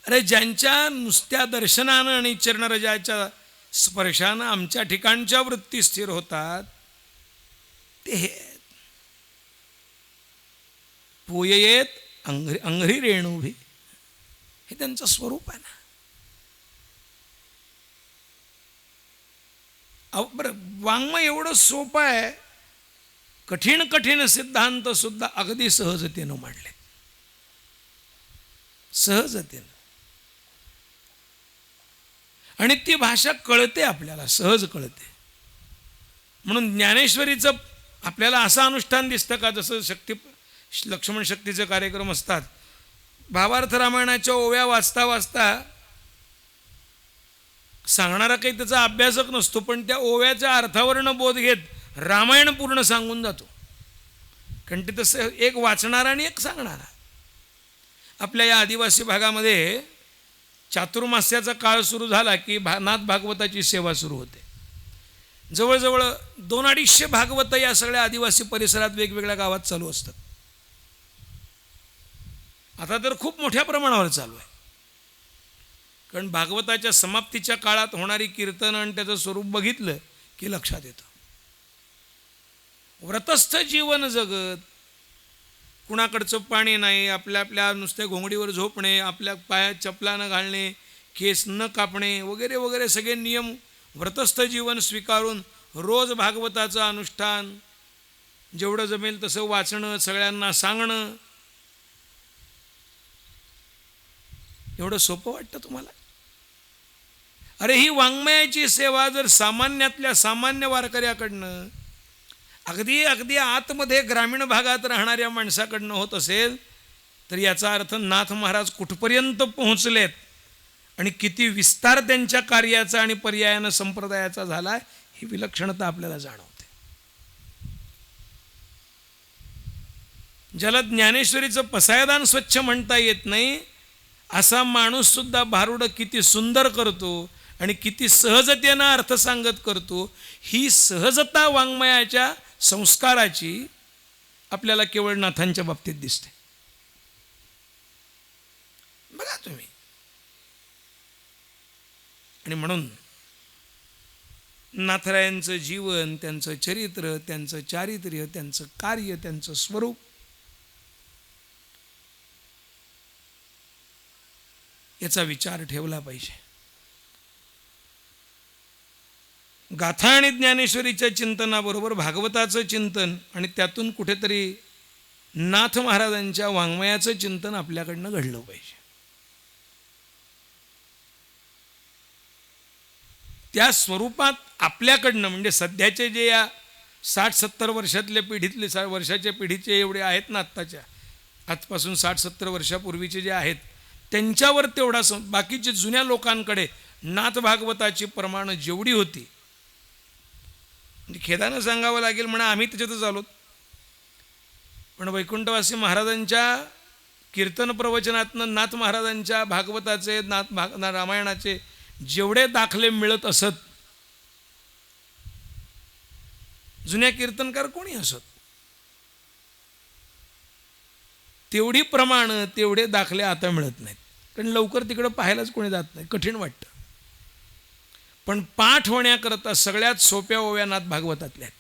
अरे ज्यांच्या नुसत्या दर्शनानं आणि चरणरजाच्या स्पर्शानं आमच्या ठिकाणच्या वृत्ती स्थिर होतात, ते पूययेत अंघ्री रेणुभी, हे त्यांचं स्वरूप आहे ना. बरं, वाङ्मय एवढं सोपं आहे, कठीण कठीण सिद्धांत सुद्धा अगदी सहजतेनं मांडले, सहजतेनं. आणि ती भाषा कळते आपल्याला, सहज कळते. म्हणून ज्ञानेश्वरीचं आपल्याला असं अनुष्ठान दिसतं का, जसं लक्ष्मण शक्तीचे कार्यक्रम असतात, भावार्थ रामायणाच्या ओव्या वाचता वाचता सांगणारा काही त्याचा अभ्यासक नसतो, पण त्या ओव्याच्या अर्थावरनं बोध घेत रामायण पूर्ण सांगून जातो. कारण ते तसं एक वाचणारा आणि एक सांगणारा. आपल्या या आदिवासी भागामध्ये चातुर्मास्याचा काळ सुरू झाला की नाथ भागवताची सेवा सुरू होते. जवळजवळ 200-250 भागवत या सगळ्या आदिवासी परिसरात वेगवेगळ्या गावात चालू असतात. आता तर खूप मोठ्या प्रमाणावर चालू आहे, कारण भागवताच्या समाप्तीच्या काळात होणारी कीर्तन आणि त्याचं स्वरूप बघितलं की लक्षात येतं. व्रतस्थ जीवन जगत, कुणाकडचं पाणी नाही, आपल्या आपल्या नुसत्या घोंगडीवर झोपणे, आपल्या पायात चपला न घालणे, केस न कापणे वगैरे वगैरे सगळे नियम व्रतस्थ जीवन स्वीकारून रोज भागवताचं अनुष्ठान, जेवढं जमेल तसं वाचणं, सगळ्यांना सांगणं, एवढं सोपं वाटतं तुम्हाला? अरे ही वाङ्मयाची सेवा जर सामान्यातल्या सामान्य वारकऱ्याकडनं, अगदी अगदी आतमध्ये ग्रामीण भागात राहणाऱ्या माणसाकडनं होत असेल, तर याचा अर्थ नाथ महाराज कुठपर्यंत पोहोचलेत आणि किती विस्तार त्यांच्या कार्याचा आणि पर्यायानं संप्रदायाचा झाला, ही विलक्षणता आपल्याला जाणवते. ज्याला ज्ञानेश्वरीचं पसायदान स्वच्छ म्हणता येत नाही, असा माणूस सुद्धा भारुडं किती सुंदर करतो आणि किती सहजतेनं अर्थ सांगत करतो, ही सहजता वाङ्मयाच्या संस्काराची आपल्याला केवळ नाथांच्या बाबतीत दिसते. बघा तुम्ही. आणि म्हणून नाथरायांचं जीवन, त्यांचं चरित्र, त्यांचं चारित्र्य, त्यांचं कार्य, त्यांचं स्वरूप याचा विचार ठेवला पाहिजे. गाथा आणि ज्ञानेश्वरीच्या चिंतनाबरोबर भागवताचं चिंतन आणि त्यातून कुठेतरी नाथ महाराजांच्या वाङ्मयाचं चिंतन आपल्याकडनं घडलं पाहिजे. त्या स्वरूपात आपल्याकडनं, म्हणजे सध्याचे जे या 60-70 वर्षातल्या पिढीतले वर्षाच्या पिढीचे एवढे आहेत ना, आत्ताच्या आजपासून 60-70 वर्षापूर्वीचे जे आहेत त्यांच्यावर तेवढा बाकीचे जुन्या लोकांकडे नाथ भागवताची प्रमाणं जेवढी होती, म्हणजे खेदानं सांगावं लागेल म्हणा, आम्ही त्याच्यातच आलोत. पण वैकुंठवासी महाराजांच्या कीर्तन प्रवचनातनं नाथ महाराजांच्या भागवताचे, रामायणाचे जेवढे दाखले मिळत असत, जुन्या कीर्तनकार कोणी असत, तेवढी प्रमाणं, तेवढे दाखले आता मिळत नाहीत. कारण लवकर तिकडं पाहायलाच कोणी जात नाही, कठीण वाटतं. पण पाठ होण्याकरता सगळ्यात सोप्या ओव्या नाथ भागवतातल्या आहेत.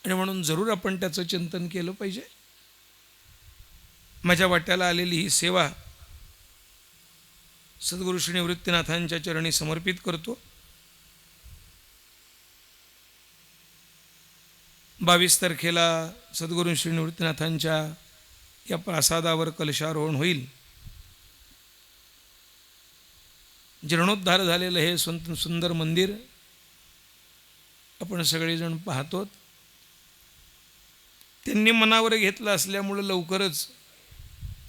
आणि म्हणून जरूर आपण त्याचं चिंतन केलं पाहिजे. माझ्या वाट्याला आलेली ही सेवा सद्गुरू श्री निवृत्तीनाथांच्या चरणी समर्पित करतो. 22 तारखेला सद्गुरू श्री निवृत्तीनाथांच्या या प्रासादावर कलशारोहण होईल. जीर्णोद्धार झालेलं हे सुंदर मंदिर आपण सगळेजण पाहतो. त्यांनी मनावर घेतलं असल्यामुळं लवकरच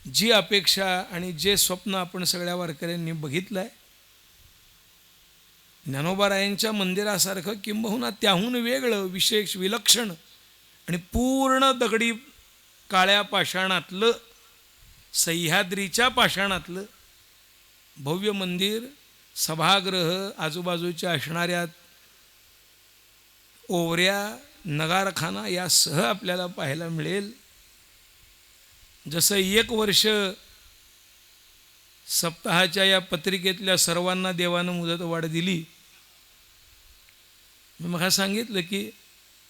जी अपेक्षा आणि जे स्वप्न आपण सगळ्या वारकऱ्यांनी बघितलं आहे, ज्ञानोबारायांच्या मंदिरासारखं किंबहुना त्याहून वेगळं, विशेष, विलक्षण आणि पूर्ण दगडी काळ्या पाषाणातलं, सह्याद्रीच्या पाषाणातलं भव्य मंदिर, सभागृह, आजूबाजूच्या असणाऱ्या ओवऱ्या, नगारखाना यासह आपल्याला पाहायला मिळेल. जसं 1 वर्ष सप्ताहाच्या या पत्रिकेतल्या सर्वांना देवानं मुदतवाढ दिली. मी मग सांगितलं की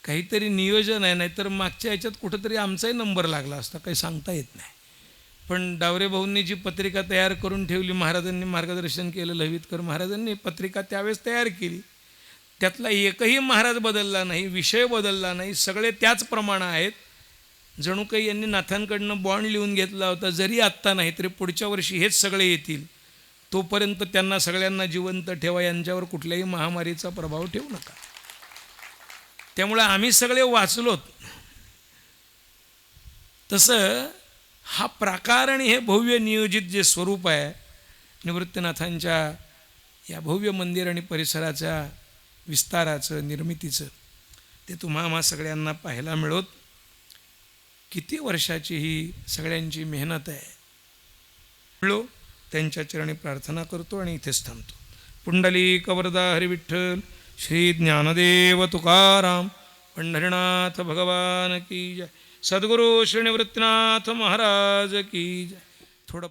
काहीतरी नियोजन आहे, नाहीतर मागच्या याच्यात कुठंतरी आमचाही नंबर लागला असता, काही सांगता येत नाही. पण डावरे भाऊंनी जी पत्रिका तयार करून ठेवली, महाराजांनी मार्गदर्शन केलं, ललितकर महाराजांनी पत्रिका त्यावेळेस तयार केली, त्यातला एकही महाराज बदलला नाही, विषय बदलला नाही, सगळे त्याच प्रमाणे आहेत. जणू काही यांनी नाथांकडनं बॉन्ड लिहून घेतला होता, जरी आत्ता नाही तरी पुढच्या वर्षी हेच सगळे येतील, तोपर्यंत त्यांना सगळ्यांना जिवंत ठेवा, यांच्यावर कुठल्याही महामारीचा प्रभाव ठेवू नका. त्यामुळे आम्ही सगळे वाचलोत. तसं हा प्रकार आणि हे भव्य नियोजित जे स्वरूप आहे निवृत्तीनाथांच्या या भव्य मंदिर आणि परिसराच्या विस्ताराचं, निर्मितीचं, ते तुम्हा सगळ्यांना पाहायला मिळत. किती वर्षाची ही सगळ्यांची मेहनत आहे. त्यांच्या चरणी प्रार्थना करतो आणि इथेच थांबतो. पुंडलिक वरदा हरी विठ्ठल, श्री ज्ञानदेव तुकाराम, पंढरीनाथ भगवान की जय. सद्गुरू श्री निवृत्तीनाथ महाराज की जय. थोडं